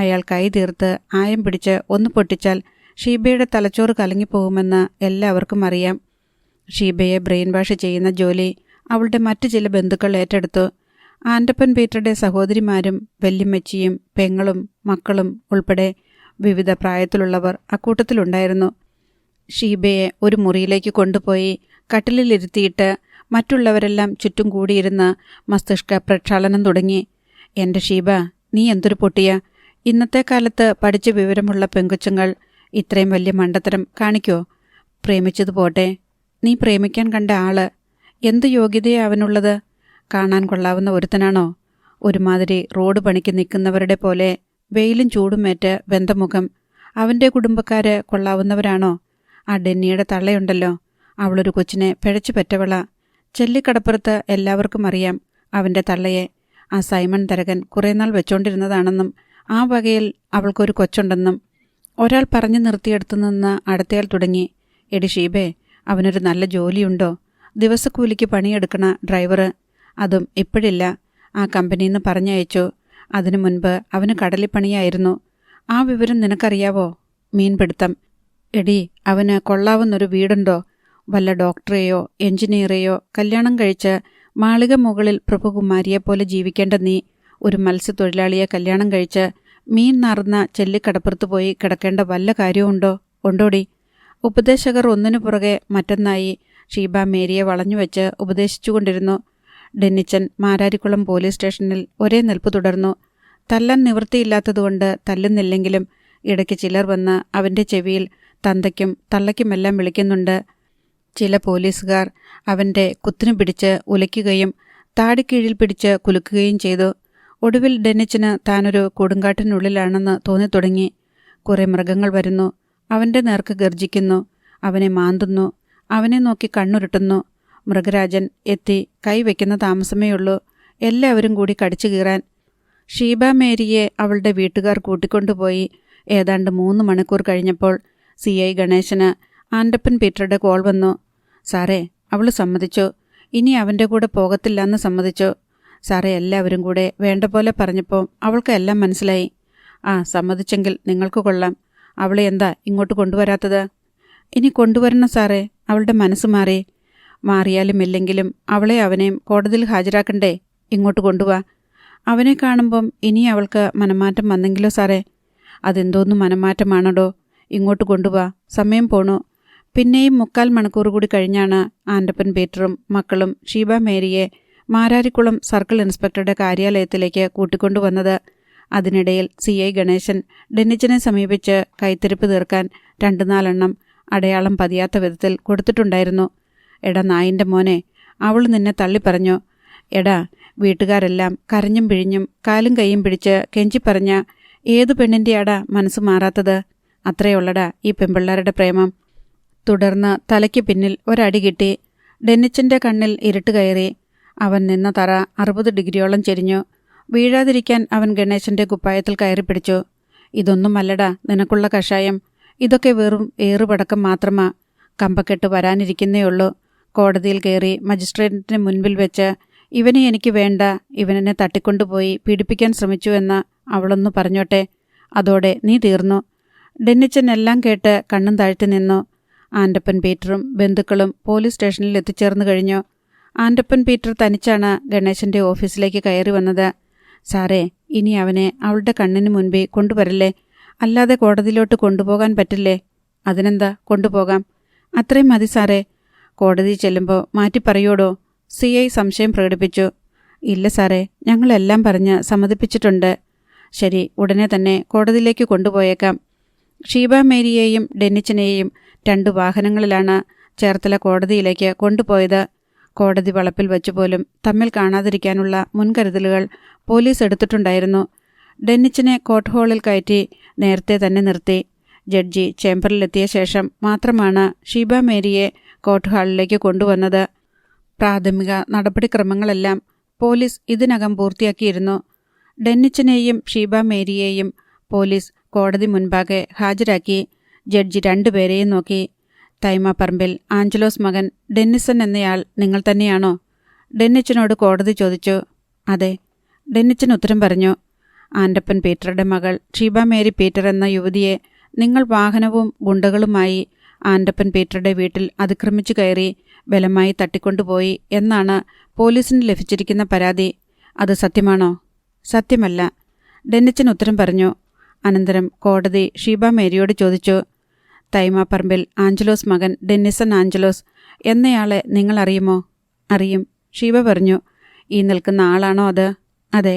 അയാൾ കൈ തീർത്ത് ആയം പിടിച്ച് ഒന്ന് പൊട്ടിച്ചാൽ ഷീബയുടെ തലച്ചോറ് കലങ്ങിപ്പോകുമെന്ന് എല്ലാവർക്കും അറിയാം. ഷീബയെ ബ്രെയിൻ വാഷ് ചെയ്യുന്ന ജോലി അവളുടെ മറ്റു ചില ബന്ധുക്കൾ ഏറ്റെടുത്തു. ആൻഡപ്പൻ പീറ്ററുടെ സഹോദരിമാരും വല്യമ്മച്ചിയും പെങ്ങളും മക്കളും ഉൾപ്പെടെ വിവിധ പ്രായത്തിലുള്ളവർ അക്കൂട്ടത്തിലുണ്ടായിരുന്നു. ഷീബയെ ഒരു മുറിയിലേക്ക് കൊണ്ടുപോയി കട്ടിലിലിരുത്തിയിട്ട് മറ്റുള്ളവരെല്ലാം ചുറ്റും കൂടിയിരുന്ന് മസ്തിഷ്ക പ്രക്ഷാളനം തുടങ്ങി. എൻ്റെ ഷീബ, നീ എന്തൊരു പൊട്ടിയ! ഇന്നത്തെ കാലത്ത് പഠിച്ച വിവരമുള്ള പെങ്കൊച്ചുങ്ങൾ ഇത്രയും വലിയ മണ്ടത്തരം കാണിക്കോ? പ്രേമിച്ചത് പോട്ടെ, നീ പ്രേമിക്കാൻ കണ്ട ആള് എന്ത് യോഗ്യതയാ അവനുള്ളത്? കാണാൻ കൊള്ളാവുന്ന ഒരുത്തനാണോ? ഒരുമാതിരി റോഡ് പണിക്ക് നിൽക്കുന്നവരുടെ പോലെ വെയിലും ചൂടുമേറ്റ് വെന്തമുഖം. അവൻ്റെ കുടുംബക്കാര് കൊള്ളാവുന്നവരാണോ? ആ ഡെന്നിയുടെ തള്ളയുണ്ടല്ലോ, അവളൊരു കൊച്ചിനെ പിഴച്ചു പെറ്റവള. ചെല്ലിക്കടപ്പുറത്ത് എല്ലാവർക്കും അറിയാം അവൻ്റെ തള്ളയെ. ആ സൈമൺ തരകൻ കുറേ നാൾ വെച്ചോണ്ടിരുന്നതാണെന്നും ആ വകയിൽ അവൾക്കൊരു കൊച്ചുണ്ടെന്നും. ഒരാൾ പറഞ്ഞു നിർത്തിയെടുത്തു നിന്ന് അടുത്തയാൾ തുടങ്ങി. എടി ഷീബേ, അവനൊരു നല്ല ജോലിയുണ്ടോ? ദിവസക്കൂലിക്ക് പണിയെടുക്കണ ഡ്രൈവർ. അതും ഇപ്പോഴില്ല, ആ കമ്പനിയിൽ നിന്ന് പറഞ്ഞയച്ചു. അതിനു മുൻപ് അവന് കടലിപ്പണിയായിരുന്നു. ആ വിവരം നിനക്കറിയാവോ? മീൻപിടുത്തം. എടി, അവന് കൊള്ളാവുന്നൊരു വീടുണ്ടോ? വല്ല ഡോക്ടറെയോ എഞ്ചിനീയറെയോ കല്യാണം കഴിച്ച് മാളിക മുകളിൽ പ്രഭുകുമാരിയെപ്പോലെ ജീവിക്കേണ്ട നീ ഒരു മത്സ്യത്തൊഴിലാളിയെ കല്യാണം കഴിച്ച് മീൻ നാറുന്ന ചെല്ലിക്കടപ്പുറത്ത് പോയി കിടക്കേണ്ട വല്ല കാര്യവുമുണ്ടോ? ഉണ്ടോടി? ഉപദേശകർ ഒന്നിനു പുറകെ മറ്റൊന്നായി ഷീബ മേരിയെ വളഞ്ഞുവെച്ച് ഉപദേശിച്ചുകൊണ്ടിരുന്നു. ഡെന്നിച്ചൻ മാരാരിക്കുളം പോലീസ് സ്റ്റേഷനിൽ ഒരേ നിൽപ്പ് തുടർന്നു. തല്ലാൻ നിവൃത്തിയില്ലാത്തതുകൊണ്ട് തല്ലുന്നില്ലെങ്കിലും ഇടയ്ക്ക് ചിലർ വന്ന് അവൻ്റെ ചെവിയിൽ തന്തയ്ക്കും തള്ളയ്ക്കുമെല്ലാം വിളിക്കുന്നുണ്ട്. ചില പോലീസുകാർ അവൻ്റെ കുത്തിനു പിടിച്ച് ഉലയ്ക്കുകയും താടിക്കീഴിൽ പിടിച്ച് കുലുക്കുകയും ചെയ്തു. ഒടുവിൽ ഡെന്നിച്ചന് താനൊരു കൊടുങ്കാട്ടിനുള്ളിലാണെന്ന് തോന്നിത്തുടങ്ങി. കുറേ മൃഗങ്ങൾ വരുന്നു, അവൻ്റെ നേർക്ക് ഗർജിക്കുന്നു, അവനെ മാന്തുന്നു, അവനെ നോക്കി കണ്ണുരുട്ടുന്നു. മൃഗരാജൻ എത്തി കൈവയ്ക്കുന്ന താമസമേയുള്ളൂ എല്ലാവരും കൂടി കടിച്ചു കീറാൻ. ഷീബ മേരിയെ അവളുടെ വീട്ടുകാർ കൂട്ടിക്കൊണ്ടുപോയി. ഏതാണ്ട് 3 മണിക്കൂർ കഴിഞ്ഞപ്പോൾ CI ഗണേശന് ആൻഡപ്പൻ പീറ്ററുടെ കോൾ വന്നു. സാറേ, അവൾ സമ്മതിച്ചു, ഇനി അവൻ്റെ കൂടെ പോകത്തില്ലെന്ന് സമ്മതിച്ചു. സാറേ, എല്ലാവരും കൂടെ വേണ്ട പോലെ പറഞ്ഞപ്പോൾ അവൾക്ക് എല്ലാം മനസ്സിലായി. ആ, സമ്മതിച്ചെങ്കിൽ നിങ്ങൾക്ക് കൊള്ളാം. അവളെ എന്താ ഇങ്ങോട്ട് കൊണ്ടുവരാത്തത്? ഇനി കൊണ്ടുവരണം സാറേ, അവളുടെ മനസ്സ് മാറി. മാറിയാലും ഇല്ലെങ്കിലും അവളെ അവനെയും കോടതിയിൽ ഹാജരാക്കണ്ടേ? ഇങ്ങോട്ട് കൊണ്ടുവാ. അവനെ കാണുമ്പം ഇനി അവൾക്ക് മനമാറ്റം വന്നെങ്കിലോ സാറേ? അതെന്തോന്നു മനമാറ്റമാണടോ? ഇങ്ങോട്ട് കൊണ്ടുവാ, സമയം പോണു. പിന്നെയും 3/4 മണിക്കൂർ കൂടി കഴിഞ്ഞാണ് ആൻഡപ്പൻ പീറ്ററും മക്കളും ഷീബ മേരിയെ മാരാരിക്കുളം സർക്കിൾ ഇൻസ്പെക്ടറുടെ കാര്യാലയത്തിലേക്ക് കൂട്ടിക്കൊണ്ടുവന്നത്. അതിനിടയിൽ CI ഗണേശൻ ഡെന്നിച്ചനെ സമീപിച്ച് കൈത്തിരിപ്പ് തീർക്കാൻ 2-4 എണ്ണം അടയാളം പതിയാത്ത വിധത്തിൽ കൊടുത്തിട്ടുണ്ടായിരുന്നു. എടാ നായിൻ്റെ മോനെ, അവൾ നിന്നെ തള്ളിപ്പറഞ്ഞു. എടാ, വീട്ടുകാരെല്ലാം കരഞ്ഞും പിഴിഞ്ഞും കാലും കൈയും പിടിച്ച് കെഞ്ചിപ്പറഞ്ഞ ഏതു പെണ്ണിൻ്റെയാടാ മനസ്സ് മാറാത്തത്? അത്രയുള്ളടാ ഈ പെൺപിള്ളേരുടെ പ്രേമം. തുടർന്ന് തലയ്ക്ക് പിന്നിൽ ഒരടി കിട്ടി. ഡെന്നിച്ചൻ്റെ കണ്ണിൽ ഇരുട്ട് കയറി. അവൻ നിന്ന തറ 60 ഡിഗ്രിയോളം ചെരിഞ്ഞു. വീഴാതിരിക്കാൻ അവൻ ഗണേശൻ്റെ കുപ്പായത്തിൽ കയറി പിടിച്ചു. ഇതൊന്നുമല്ലടാ നിനക്കുള്ള കഷായം, ഇതൊക്കെ വെറും ഏറുപടക്കം മാത്രമാ. കമ്പക്കെട്ട് വരാനിരിക്കുന്നേയുള്ളൂ. കോടതിയിൽ കയറി മജിസ്ട്രേറ്റിന് മുൻപിൽ വെച്ച് ഇവനെ എനിക്ക് വേണ്ട, ഇവനെന്നെ തട്ടിക്കൊണ്ടുപോയി പീഡിപ്പിക്കാൻ ശ്രമിച്ചു എന്ന് അവളൊന്നു പറഞ്ഞോട്ടെ, അതോടെ നീ തീർന്നു. ഡെന്നിച്ചൻ എല്ലാം കേട്ട് കണ്ണും താഴ്ത്തി നിന്നു. ആൻഡപ്പൻ പീറ്ററും ബന്ധുക്കളും പോലീസ് സ്റ്റേഷനിൽ എത്തിച്ചേർന്നു കഴിഞ്ഞു. ആൻഡപ്പൻ പീറ്റർ തനിച്ചാണ് ഗണേശൻ്റെ ഓഫീസിലേക്ക് കയറി വന്നത്. സാറേ, ഇനി അവനെ അവളുടെ കണ്ണിന് മുൻപിൽ കൊണ്ടുവരല്ലേ? അല്ലാതെ കോടതിയിലോട്ട് കൊണ്ടുപോകാൻ പറ്റില്ലേ? അതിനെന്താ, കൊണ്ടുപോകാം. അത്രയും മതി സാറേ. കോടതി ചെല്ലുമ്പോൾ മാറ്റി പറയോടോ? CI സംശയം പ്രകടിപ്പിച്ചു. ഇല്ല സാറേ, ഞങ്ങളെല്ലാം പറഞ്ഞ് സമ്മതിപ്പിച്ചിട്ടുണ്ട്. ശരി, ഉടനെ തന്നെ കോടതിയിലേക്ക് കൊണ്ടുപോയേക്കാം. ഷീബ മേരിയെയും ഡെന്നിച്ചനെയും 2 വാഹനങ്ങളിലാണ് ചേർത്തല കോടതിയിലേക്ക് കൊണ്ടുപോയത്. കോടതി വളപ്പിൽ വെച്ചുപോലും തമ്മിൽ കാണാതിരിക്കാനുള്ള മുൻകരുതലുകൾ പോലീസ് എടുത്തിട്ടുണ്ടായിരുന്നു. ഡെന്നിച്ചനെ കോർട്ട് ഹാളിൽ കയറ്റി നേരത്തെ തന്നെ നിർത്തി. ജഡ്ജി ചേംബറിലെത്തിയ ശേഷം മാത്രമാണ് ഷീബ മേരിയെ കോർട്ട് ഹാളിലേക്ക് കൊണ്ടുവന്നത്. പ്രാഥമിക നടപടിക്രമങ്ങളെല്ലാം പോലീസ് ഇതിനകം പൂർത്തിയാക്കിയിരുന്നു. ഡെന്നിച്ചനെയും ഷീബ മേരിയെയും പോലീസ് കോടതി മുൻപാകെ ഹാജരാക്കി. ജഡ്ജി 2 പേരെയും നോക്കി. തൈമാപ്പറമ്പിൽ ആഞ്ചലോസ് മകൻ ഡെന്നിസൺ എന്നയാൾ നിങ്ങൾ തന്നെയാണോ? ഡെന്നിച്ചനോട് കോടതി ചോദിച്ചു. അതെ, ഡെന്നിച്ചൻ ഉത്തരം പറഞ്ഞു. ആൻഡപ്പൻ പീറ്ററുടെ മകൾ ഷീബ മേരി പീറ്റർ എന്ന യുവതിയെ നിങ്ങൾ വാഹനവും ഗുണ്ടകളുമായി ആൻഡപ്പൻ പീറ്ററുടെ വീട്ടിൽ അതിക്രമിച്ചു കയറി ബലമായി തട്ടിക്കൊണ്ടുപോയി എന്നാണ് പോലീസിന് ലഭിച്ചിരിക്കുന്ന പരാതി. അത് സത്യമാണോ? സത്യമല്ല, ഡെന്നിച്ചൻ ഉത്തരം പറഞ്ഞു. അനന്തരം കോടതി ഷീബ മേരിയോട് ചോദിച്ചു. തൈമാപ്പറമ്പിൽ ആഞ്ചലോസ് മകൻ ഡെന്നിസൺ ആഞ്ചലോസ് എന്നയാളെ നിങ്ങൾ അറിയുമോ? അറിയും, ഷീബ പറഞ്ഞു. ഈ നിൽക്കുന്ന ആളാണോ അത്? അതെ.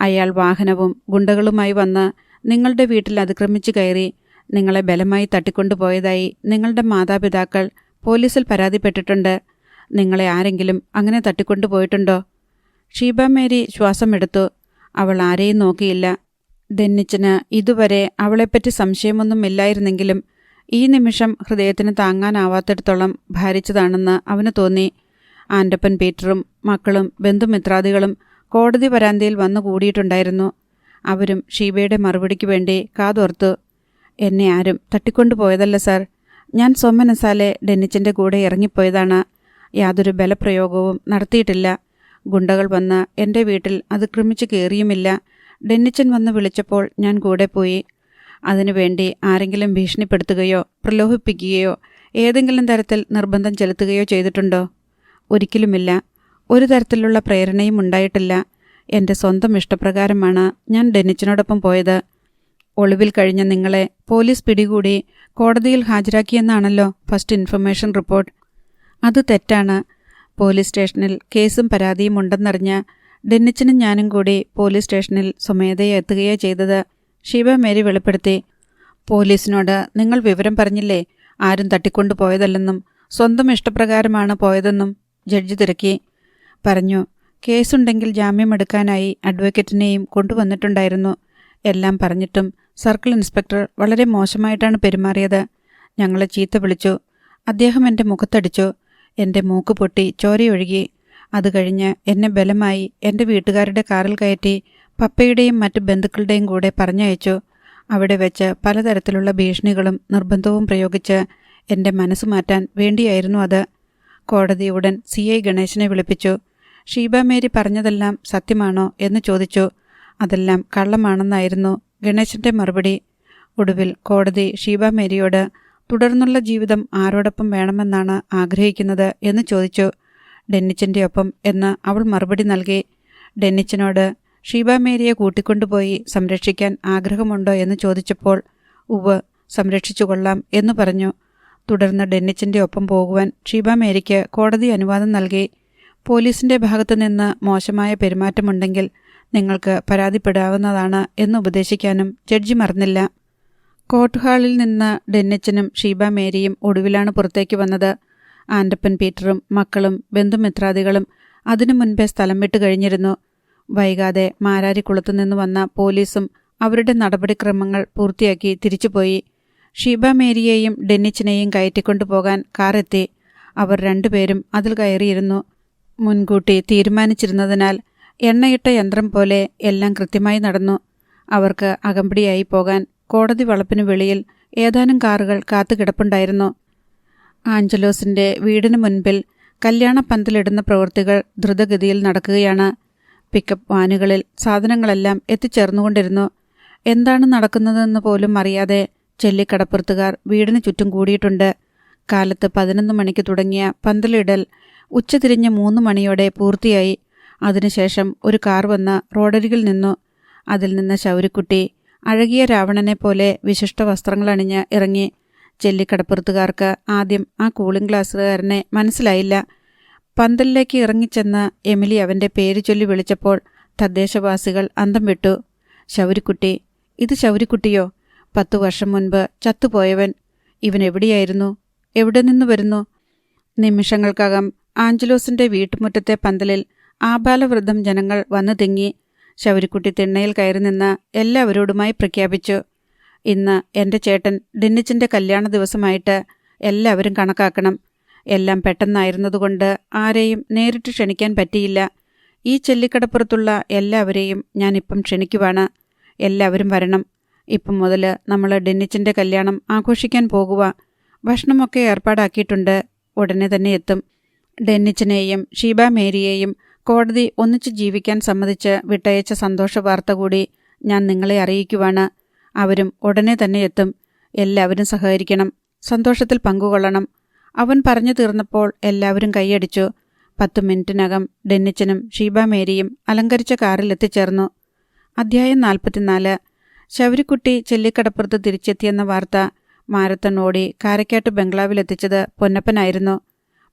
അയാൾ വാഹനവും ഗുണ്ടകളുമായി വന്ന് നിങ്ങളുടെ വീട്ടിൽ അതിക്രമിച്ചു കയറി നിങ്ങളെ ബലമായി തട്ടിക്കൊണ്ടുപോയതായി നിങ്ങളുടെ മാതാപിതാക്കൾ പോലീസിൽ പരാതിപ്പെട്ടിട്ടുണ്ട്. നിങ്ങളെ ആരെങ്കിലും അങ്ങനെ തട്ടിക്കൊണ്ടുപോയിട്ടുണ്ടോ? ഷീബ മേരി ശ്വാസമെടുത്തു. അവൾ ആരെയും നോക്കിയില്ല. ഡെന്നിച്ചന് ഇതുവരെ അവളെപ്പറ്റി സംശയമൊന്നുമില്ലായിരുന്നെങ്കിലും ഈ നിമിഷം ഹൃദയത്തിന് താങ്ങാനാവാത്തിടത്തോളം ഭാരിച്ചതാണെന്ന് അവന് തോന്നി. ആൻഡപ്പൻ പീറ്ററും മക്കളും ബന്ധുമിത്രാദികളും കോടതി വരാന്തയിൽ വന്നു കൂടിയിട്ടുണ്ടായിരുന്നു. അവരും ഷീബയുടെ മറുപടിക്ക് വേണ്ടി കാതോർത്തു. എന്നെ ആരും തട്ടിക്കൊണ്ടുപോയതല്ല സാർ. ഞാൻ സ്വമനസാലെ ഡെന്നിച്ചൻ്റെ കൂടെ ഇറങ്ങിപ്പോയതാണ്. യാതൊരു ബലപ്രയോഗവും നടത്തിയിട്ടില്ല. ഗുണ്ടകൾ വന്ന് എൻ്റെ വീട്ടിൽ അതിക്രമിച്ച് കയറിയുമില്ല. ഡെന്നിച്ചൻ വന്ന് വിളിച്ചപ്പോൾ ഞാൻ കൂടെ പോയി. അതിനുവേണ്ടി ആരെങ്കിലും ഭീഷണിപ്പെടുത്തുകയോ പ്രലോഭിപ്പിക്കുകയോ ഏതെങ്കിലും തരത്തിൽ നിർബന്ധം ചെലുത്തുകയോ ചെയ്തിട്ടുണ്ടോ? ഒരിക്കലുമില്ല. ഒരു തരത്തിലുള്ള പ്രേരണയും ഉണ്ടായിട്ടില്ല. എൻ്റെ സ്വന്തം ഇഷ്ടപ്രകാരമാണ് ഞാൻ ഡെന്നിച്ചിനോടൊപ്പം പോയത്. ഒളിവിൽ കഴിഞ്ഞ നിങ്ങളെ പോലീസ് പിടികൂടി കോടതിയിൽ ഹാജരാക്കിയെന്നാണല്ലോ ഫസ്റ്റ് ഇൻഫർമേഷൻ റിപ്പോർട്ട്. അത് തെറ്റാണ്. പോലീസ് സ്റ്റേഷനിൽ കേസും പരാതിയും ഉണ്ടെന്നറിഞ്ഞ് ഡെന്നിച്ചനും ഞാനും കൂടി പോലീസ് സ്റ്റേഷനിൽ സ്വമേധയെ എത്തുകയോ ചെയ്തത് ഷീബ മേരി വെളിപ്പെടുത്തി. പോലീസിനോട് നിങ്ങൾ വിവരം പറഞ്ഞില്ലേ ആരും തട്ടിക്കൊണ്ടു പോയതല്ലെന്നും സ്വന്തം ഇഷ്ടപ്രകാരമാണ് പോയതെന്നും? ജഡ്ജി തിരക്കി. പറഞ്ഞു. കേസുണ്ടെങ്കിൽ ജാമ്യമെടുക്കാനായി അഡ്വക്കേറ്റിനെയും കൊണ്ടുവന്നിട്ടുണ്ടായിരുന്നു. എല്ലാം പറഞ്ഞിട്ടും സർക്കിൾ ഇൻസ്പെക്ടർ വളരെ മോശമായിട്ടാണ് പെരുമാറിയത്. ഞങ്ങളെ ചീത്ത വിളിച്ചു. അദ്ദേഹം എൻ്റെ മുഖത്തടിച്ചു. എൻ്റെ മൂക്ക് പൊട്ടി ചോരയൊഴുകി. അത് കഴിഞ്ഞ് എന്നെ ബലമായി എൻ്റെ വീട്ടുകാരുടെ കാറിൽ കയറ്റി പപ്പയുടെയും മറ്റു ബന്ധുക്കളുടെയും കൂടെ പറഞ്ഞയച്ചു. അവിടെ വെച്ച് പലതരത്തിലുള്ള ഭീഷണികളും നിർബന്ധവും പ്രയോഗിച്ച് എൻ്റെ മനസ്സ് മാറ്റാൻ വേണ്ടിയായിരുന്നു അത്. കോടതി ഉടൻ CI ഗണേശനെ വിളിപ്പിച്ചു. ഷീബ മേരി പറഞ്ഞതെല്ലാം സത്യമാണോ എന്ന് ചോദിച്ചു. അതെല്ലാം കള്ളമാണെന്നായിരുന്നു ഗണേശൻ്റെ മറുപടി. ഒടുവിൽ കോടതി ഷീബ മേരിയോട് തുടർന്നുള്ള ജീവിതം ആരോടൊപ്പം വേണമെന്നാണ് ആഗ്രഹിക്കുന്നത് എന്ന് ചോദിച്ചു. ഡെന്നിച്ചിൻ്റെ ഒപ്പം എന്ന് അവൾ മറുപടി നൽകി. ഡെന്നിച്ചിനോട് ഷീബ മേരിയെ കൂട്ടിക്കൊണ്ടുപോയി സംരക്ഷിക്കാൻ ആഗ്രഹമുണ്ടോ എന്ന് ചോദിച്ചപ്പോൾ ഉവ്വ്, സംരക്ഷിച്ചുകൊള്ളാം എന്ന് പറഞ്ഞു. തുടർന്ന് ഡെന്നിച്ചിൻ്റെ ഒപ്പം പോകുവാൻ ഷീബ മേരിക്ക് കോടതി അനുവാദം നൽകി. പോലീസിൻ്റെ ഭാഗത്തു നിന്ന് മോശമായ പെരുമാറ്റമുണ്ടെങ്കിൽ നിങ്ങൾക്ക് പരാതിപ്പെടാവുന്നതാണ് എന്ന് ഉപദേശിക്കാനും ജഡ്ജി മറന്നില്ല. കോർട്ട് ഹാളിൽ നിന്ന് ഡെന്നിച്ചനും ഷീബ മേരിയും ഒടുവിലാണ് പുറത്തേക്ക് വന്നത്. ആൻഡപ്പൻ പീറ്ററും മക്കളും ബന്ധുമിത്രാദികളും അതിനു മുൻപേ സ്ഥലം വിട്ടു കഴിഞ്ഞിരുന്നു. വൈകാതെ മാരാരിക്കുളത്തു നിന്ന് വന്ന പോലീസും അവരുടെ നടപടിക്രമങ്ങൾ പൂർത്തിയാക്കി തിരിച്ചുപോയി. ഷീബ മേരിയെയും ഡെന്നിച്ചിനെയും കയറ്റിക്കൊണ്ടു പോകാൻ കാറെത്തി. അവർ രണ്ടുപേരും അതിൽ കയറിയിരുന്നു. മുൻകൂട്ടി തീരുമാനിച്ചിരുന്നതിനാൽ എണ്ണയിട്ട യന്ത്രം പോലെ എല്ലാം കൃത്യമായി നടന്നു. അവർക്ക് അകമ്പടിയായി പോകാൻ കോടതി വളപ്പിനു വെളിയിൽ ഏതാനും കാറുകൾ കാത്തുകിടപ്പുണ്ടായിരുന്നു. ആഞ്ചലോസിൻ്റെ വീടിന് മുൻപിൽ കല്യാണ പന്തലിടുന്ന പ്രവൃത്തികൾ ദ്രുതഗതിയിൽ നടക്കുകയാണ്. പിക്കപ്പ് വാനുകളിൽ സാധനങ്ങളെല്ലാം എത്തിച്ചേർന്നുകൊണ്ടിരുന്നു. എന്താണ് നടക്കുന്നതെന്ന് പോലും അറിയാതെ ചെല്ലിക്കടപ്പുറത്തുകാർ വീടിന് ചുറ്റും കൂടിയിട്ടുണ്ട്. കാലത്ത് 11 മണിക്ക് തുടങ്ങിയ പന്തലിടൽ ഉച്ചതിരിഞ്ഞ് 3 മണിയോടെ പൂർത്തിയായി. അതിനുശേഷം ഒരു കാർ വന്ന് റോഡരികിൽ നിന്നു. അതിൽ നിന്ന് ശൗരിക്കുട്ടി അഴകിയ രാവണനെ പോലെ വിശിഷ്ട വസ്ത്രങ്ങളണിഞ്ഞ് ഇറങ്ങി. ചെല്ലിക്കടപ്പുറത്തുകാർക്ക് ആദ്യം ആ കൂളിംഗ് ഗ്ലാസുകാരനെ മനസ്സിലായില്ല. പന്തലിലേക്ക് ഇറങ്ങിച്ചെന്ന് എമിലി അവൻ്റെ പേര് ചൊല്ലി വിളിച്ചപ്പോൾ തദ്ദേശവാസികൾ അന്തം വിട്ടു. ശൗരിക്കുട്ടി, ഇത് ശൗരിക്കുട്ടിയോ? 10 വർഷം മുൻപ് ചത്തുപോയവൻ. ഇവൻ എവിടെയായിരുന്നു? എവിടെ നിന്ന് വരുന്നു? നിമിഷങ്ങൾക്കകം ആഞ്ചലോസിൻ്റെ വീട്ടുമുറ്റത്തെ പന്തലിൽ ആബാലവൃദ്ധം ജനങ്ങൾ വന്നു തിങ്ങി. ശൗരിക്കുട്ടി തിണ്ണയിൽ കയറി നിന്ന് എല്ലാവരോടുമായി പ്രഖ്യാപിച്ചു. ഇന്ന് എൻ്റെ ചേട്ടൻ ഡെന്നിച്ചിൻ്റെ കല്യാണ ദിവസമായിട്ട് എല്ലാവരും കണക്കാക്കണം. എല്ലാം പെട്ടെന്നായിരുന്നതുകൊണ്ട് ആരെയും നേരിട്ട് ക്ഷണിക്കാൻ പറ്റിയില്ല. ഈ ചെല്ലിക്കടപ്പുറത്തുള്ള എല്ലാവരെയും ഞാനിപ്പം ക്ഷണിക്കുവാണ്. എല്ലാവരും വരണം. ഇപ്പം മുതൽ നമ്മൾ ഡെന്നിച്ചിൻ്റെ കല്യാണം ആഘോഷിക്കാൻ പോകുക. ഭക്ഷണമൊക്കെ ഏർപ്പാടാക്കിയിട്ടുണ്ട്. ഉടനെ തന്നെ എത്തും. ഡെന്നിച്ചിനെയും ഷീബ മേരിയെയും കോടതി ഒന്നിച്ച് ജീവിക്കാൻ സമ്മതിച്ച് വിട്ടയച്ച സന്തോഷ വാർത്ത കൂടി ഞാൻ നിങ്ങളെ അറിയിക്കുവാണ്. അവരും ഉടനെ തന്നെ എത്തും. എല്ലാവരും സഹകരിക്കണം, സന്തോഷത്തിൽ പങ്കുകൊള്ളണം. അവൻ പറഞ്ഞു തീർന്നപ്പോൾ എല്ലാവരും കൈയടിച്ചു. 10 മിനിറ്റിനകം ഡെന്നിച്ചനും ഷീബ മേരിയും അലങ്കരിച്ച കാറിൽ എത്തിച്ചേർന്നു. അധ്യായം 44. ശൗരിക്കുട്ടി ചെല്ലിക്കടപ്പുറത്ത് തിരിച്ചെത്തിയെന്ന വാർത്ത മാരത്തൺ ഓടി കാരക്കാട്ട് ബംഗ്ലാവിലെത്തിച്ചത് പൊന്നപ്പനായിരുന്നു.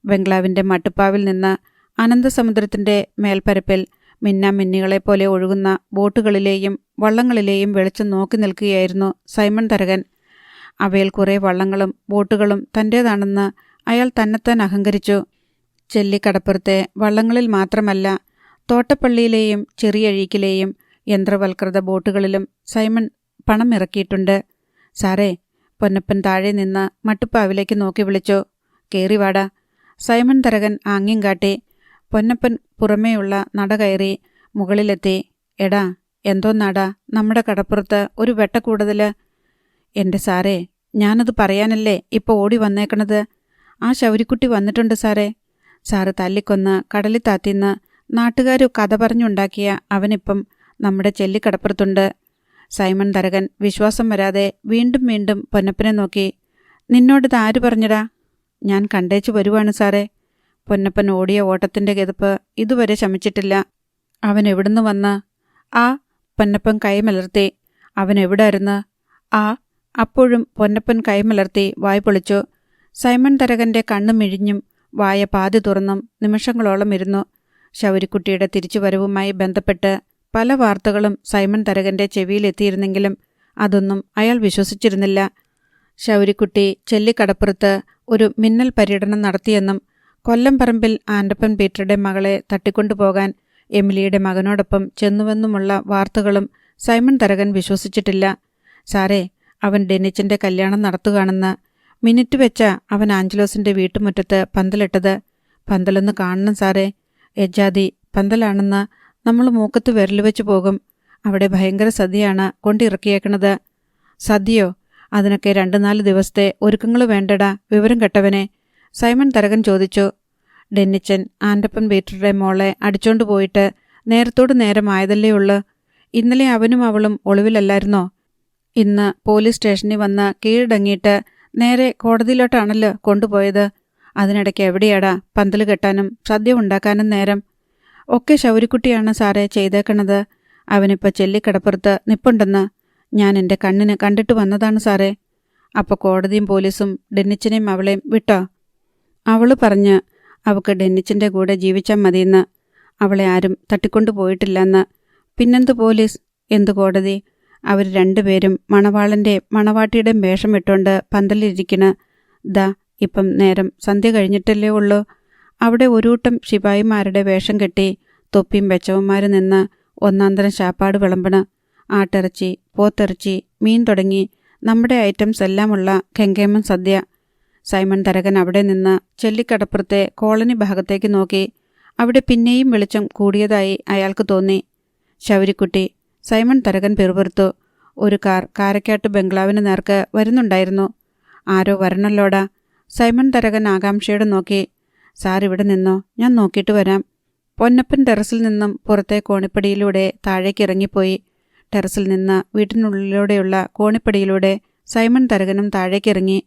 ബംഗ്ലാവിൻ്റെ മട്ടുപ്പാവിൽ നിന്ന് അനന്തസമുദ്രത്തിൻ്റെ മേൽപ്പരപ്പിൽ മിന്നാമിന്നികളെപ്പോലെ ഒഴുകുന്ന ബോട്ടുകളിലെയും വള്ളങ്ങളിലെയും വെളിച്ചം നോക്കി നിൽക്കുകയായിരുന്നു സൈമൺ തരകൻ. അവയിൽ കുറേ വള്ളങ്ങളും ബോട്ടുകളും തൻ്റേതാണെന്ന് അയാൾ തന്നെത്താൻ അഹങ്കരിച്ചു. ചെല്ലിക്കടപ്പുറത്തെ വള്ളങ്ങളിൽ മാത്രമല്ല, തോട്ടപ്പള്ളിയിലെയും ചെറിയഴീക്കിലെയും യന്ത്രവൽകൃത ബോട്ടുകളിലും സൈമൺ പണം ഇറക്കിയിട്ടുണ്ട്. സാറേ, പൊന്നപ്പൻ താഴെ നിന്ന് മട്ടുപ്പാവിലേക്ക് നോക്കി വിളിച്ചു. കേറിവാടാ. സൈമൺ തരകൻ ആംഗ്യം കാട്ടി. പൊന്നപ്പൻ പുറമേയുള്ള നട കയറി മുകളിലെത്തി. എടാ, എന്തോന്നാടാ നമ്മുടെ കടപ്പുറത്ത് ഒരു വെട്ടക്കൂടുതൽ? എൻ്റെ സാറേ, ഞാനത് പറയാനല്ലേ ഇപ്പോൾ ഓടി വന്നേക്കണത്. ആ ശൗരിക്കുട്ടി വന്നിട്ടുണ്ട് സാറേ. സാറ് തല്ലിക്കൊന്ന് കടലിൽ താത്തിന്ന് നാട്ടുകാർ കഥ പറഞ്ഞുണ്ടാക്കിയ അവനിപ്പം നമ്മുടെ ചെല്ലിക്കടപ്പുറത്തുണ്ട്. സൈമൺ തരകൻ വിശ്വാസം വരാതെ വീണ്ടും വീണ്ടും പൊന്നപ്പനെ നോക്കി. നിന്നോടിത് ആര് പറഞ്ഞടാ? ഞാൻ കണ്ടേച്ചു വരുവാണ് സാറേ. പൊന്നപ്പൻ ഓടിയ ഓട്ടത്തിൻ്റെ കിതപ്പ് ഇതുവരെ ശമിച്ചിട്ടില്ല. അവൻ എവിടുന്ന് വന്ന്? ആ പൊന്നപ്പൻ കൈമലർത്തി. അവൻ എവിടായിരുന്നു? ആ അപ്പോഴും പൊന്നപ്പൻ കൈമലർത്തി വായ് പൊളിച്ചു. സൈമൺ തരകൻ്റെ കണ്ണു മിഴിഞ്ഞും വായ പാതി തുറന്നും നിമിഷങ്ങളോളം ഇരുന്നു. ശൗരിക്കുട്ടിയുടെ തിരിച്ചുവരവുമായി ബന്ധപ്പെട്ട് പല വാർത്തകളും സൈമൺ തരകൻ്റെ ചെവിയിലെത്തിയിരുന്നെങ്കിലും അതൊന്നും അയാൾ വിശ്വസിച്ചിരുന്നില്ല. ശൗരിക്കുട്ടി ചെല്ലിക്കടപ്പുറത്ത് ഒരു മിന്നൽ പര്യടനം നടത്തിയെന്നും കൊല്ലംപറമ്പിൽ ആൻഡപ്പൻ പീറ്ററുടെ മകളെ തട്ടിക്കൊണ്ടുപോകാൻ എമിലിയുടെ മകനോടൊപ്പം ചെന്നുവെന്നുമുള്ള വാർത്തകളും സൈമൺ തരകൻ വിശ്വസിച്ചിട്ടില്ല. സാറേ, അവൻ ഡെന്നിച്ചിൻ്റെ കല്യാണം നടത്തുകയാണെന്ന് മിനിറ്റ് വെച്ച അവൻ ആഞ്ചലോസിൻ്റെ വീട്ടുമുറ്റത്ത് പന്തലിട്ടത്. പന്തലൊന്ന് കാണണം സാറേ. എജാതി പന്തലാണെന്ന് നമ്മൾ മൂക്കത്ത് വിരൽ വെച്ച് പോകും. അവിടെ ഭയങ്കര സദ്യയാണ് കൊണ്ടിറക്കിയേക്കണത്. സദ്യയോ? അതിനൊക്കെ 2-4 ദിവസത്തെ ഒരുക്കങ്ങൾ വേണ്ടടാ വിവരം കെട്ടവനെ, സൈമൺ തരകൻ ചോദിച്ചു. ഡെന്നിച്ചൻ ആൻഡപ്പൻ പീറ്ററുടെ മോളെ അടിച്ചോണ്ടു പോയിട്ട് നേരത്തോട് നേരമായതല്ലേ ഉള്ളു. ഇന്നലെ അവനും അവളും ഒളിവിലല്ലായിരുന്നോ? ഇന്ന് പോലീസ് സ്റ്റേഷനിൽ വന്ന് കീഴടങ്ങിയിട്ട് നേരെ കോടതിയിലോട്ടാണല്ലോ കൊണ്ടുപോയത്. അതിനിടയ്ക്ക് എവിടെയാടാ പന്തൽ കെട്ടാനും സദ്യ ഉണ്ടാക്കാനും നേരം? ഒക്കെ ശൗരിക്കുട്ടിയാണ് സാറേ ചെയ്തേക്കണത്. അവനിപ്പോൾ ചെല്ലിക്കടപ്പുറത്ത് നിപ്പുണ്ടെന്ന് ഞാൻ എൻ്റെ കണ്ണിന് കണ്ടിട്ട് വന്നതാണ് സാറേ. അപ്പോൾ കോടതിയും പോലീസും ഡെന്നിച്ചിനെയും അവളെയും വിട്ടോ? അവൾ പറഞ്ഞ് അവൾക്ക് ഡെന്നിച്ചിൻ്റെ കൂടെ ജീവിച്ചാൽ മതിയെന്ന്. അവളെ ആരും തട്ടിക്കൊണ്ടു പോയിട്ടില്ലെന്ന്. പിന്നെന്ത് പോലീസ്, എന്ത് കോടതി? അവർ രണ്ടുപേരും മണവാളൻ്റെയും മണവാട്ടിയുടെയും വേഷം ഇട്ടുകൊണ്ട് പന്തലിരിക്കണ. ദാ ഇപ്പം നേരം സന്ധ്യ കഴിഞ്ഞിട്ടല്ലേ ഉള്ളൂ. അവിടെ ഒരുകൂട്ടം ശിപായിമാരുടെ വേഷം കെട്ടി തൊപ്പിയും വെച്ചവന്മാർ നിന്ന് ഒന്നാന്തരം ശാപ്പാട് വിളമ്പണ. ആട്ടിറച്ചി, പോത്തിറച്ചി, മീൻ തുടങ്ങി നമ്മുടെ ഐറ്റംസ് എല്ലാമുള്ള കെങ്കേമൻ സദ്യ. സൈമൺ തരകൻ അവിടെ നിന്ന് ചെല്ലിക്കടപ്പുറത്തെ കോളനി ഭാഗത്തേക്ക് നോക്കി. അവിടെ പിന്നെയും വെളിച്ചം കൂടിയതായി അയാൾക്ക് തോന്നി. ശൗരിക്കുട്ടി, സൈമൺ തരകൻ പിറുപിറുത്തു. ഒരു കാർ കാരക്കാട്ട് ബംഗ്ലാവിന് നേർക്ക് വരുന്നുണ്ടായിരുന്നു. ആരോ വരണല്ലോടാ. സൈമൺ തരകൻ ആകാംക്ഷയോടെ നോക്കി. സാർ ഇവിടെ നിന്നോ, ഞാൻ നോക്കിയിട്ട് വരാം. പൊന്നപ്പൻ ടെറസിൽ നിന്നും പുറത്തെ കോണിപ്പടിയിലൂടെ താഴേക്ക് ഇറങ്ങിപ്പോയി. ടെറസിൽ നിന്ന് വീട്ടിനുള്ളിലൂടെയുള്ള കോണിപ്പടിയിലൂടെ സൈമൺ തരകനും താഴേക്കിറങ്ങി.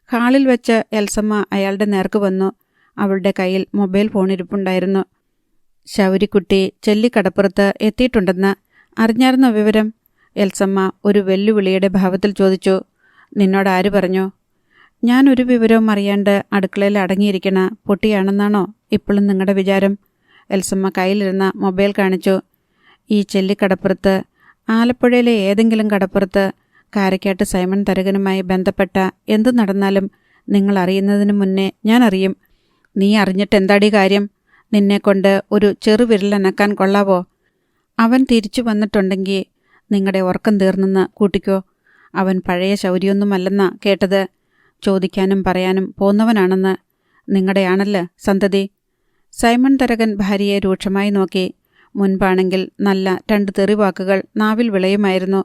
ഹാളിൽ വെച്ച് എൽസമ്മ അയാളുടെ നേർക്ക് വന്നു. അവളുടെ കയ്യിൽ മൊബൈൽ ഫോൺ ഇരിപ്പുണ്ടായിരുന്നു. ശൗരിക്കുട്ടി ചെല്ലിക്കടപ്പുറത്ത് എത്തിയിട്ടുണ്ടെന്ന് അറിഞ്ഞായിരുന്നോ വിവരം? എൽസമ്മ ഒരു വെല്ലുവിളിയുടെ ഭാവത്തിൽ ചോദിച്ചു. നിന്നോട് ആര് പറഞ്ഞു? ഞാനൊരു വിവരവും അറിയാണ്ട് അടുക്കളയിൽ അടങ്ങിയിരിക്കണ പൊട്ടിയാണെന്നാണോ ഇപ്പോഴും നിങ്ങളുടെ വിചാരം? എൽസമ്മ കയ്യിലിരുന്ന മൊബൈൽ കാണിച്ചു. ഈ ചെല്ലിക്കടപ്പുറത്ത്, ആലപ്പുഴയിലെ ഏതെങ്കിലും കടപ്പുറത്ത് കാരക്കാട്ട് സൈമൺ തരകനുമായി ബന്ധപ്പെട്ട എന്തു നടന്നാലും നിങ്ങൾ അറിയുന്നതിന് മുന്നേ ഞാൻ അറിയും. നീ അറിഞ്ഞിട്ട് എന്താടി കാര്യം? നിന്നെക്കൊണ്ട് ഒരു ചെറുവിരലനക്കാൻ കൊള്ളാവോ? അവൻ തിരിച്ചു വന്നിട്ടുണ്ടെങ്കിൽ നിങ്ങളുടെ ഉറക്കം തീർന്നെന്ന് കൂട്ടിക്കോ. അവൻ പഴയ ശൗര്യമൊന്നുമല്ലെന്നാ കേട്ടത്. ചോദിക്കാനും പറയാനും പോന്നവനാണെന്ന്. നിങ്ങളുടെയാണല്ലോ സന്തതി. സൈമൺ തരകൻ ഭാര്യയെ രൂക്ഷമായി നോക്കി. മുൻപാണെങ്കിൽ നല്ല 2 തെറിവാക്കുകൾ നാവിൽ വിളയുമായിരുന്നു.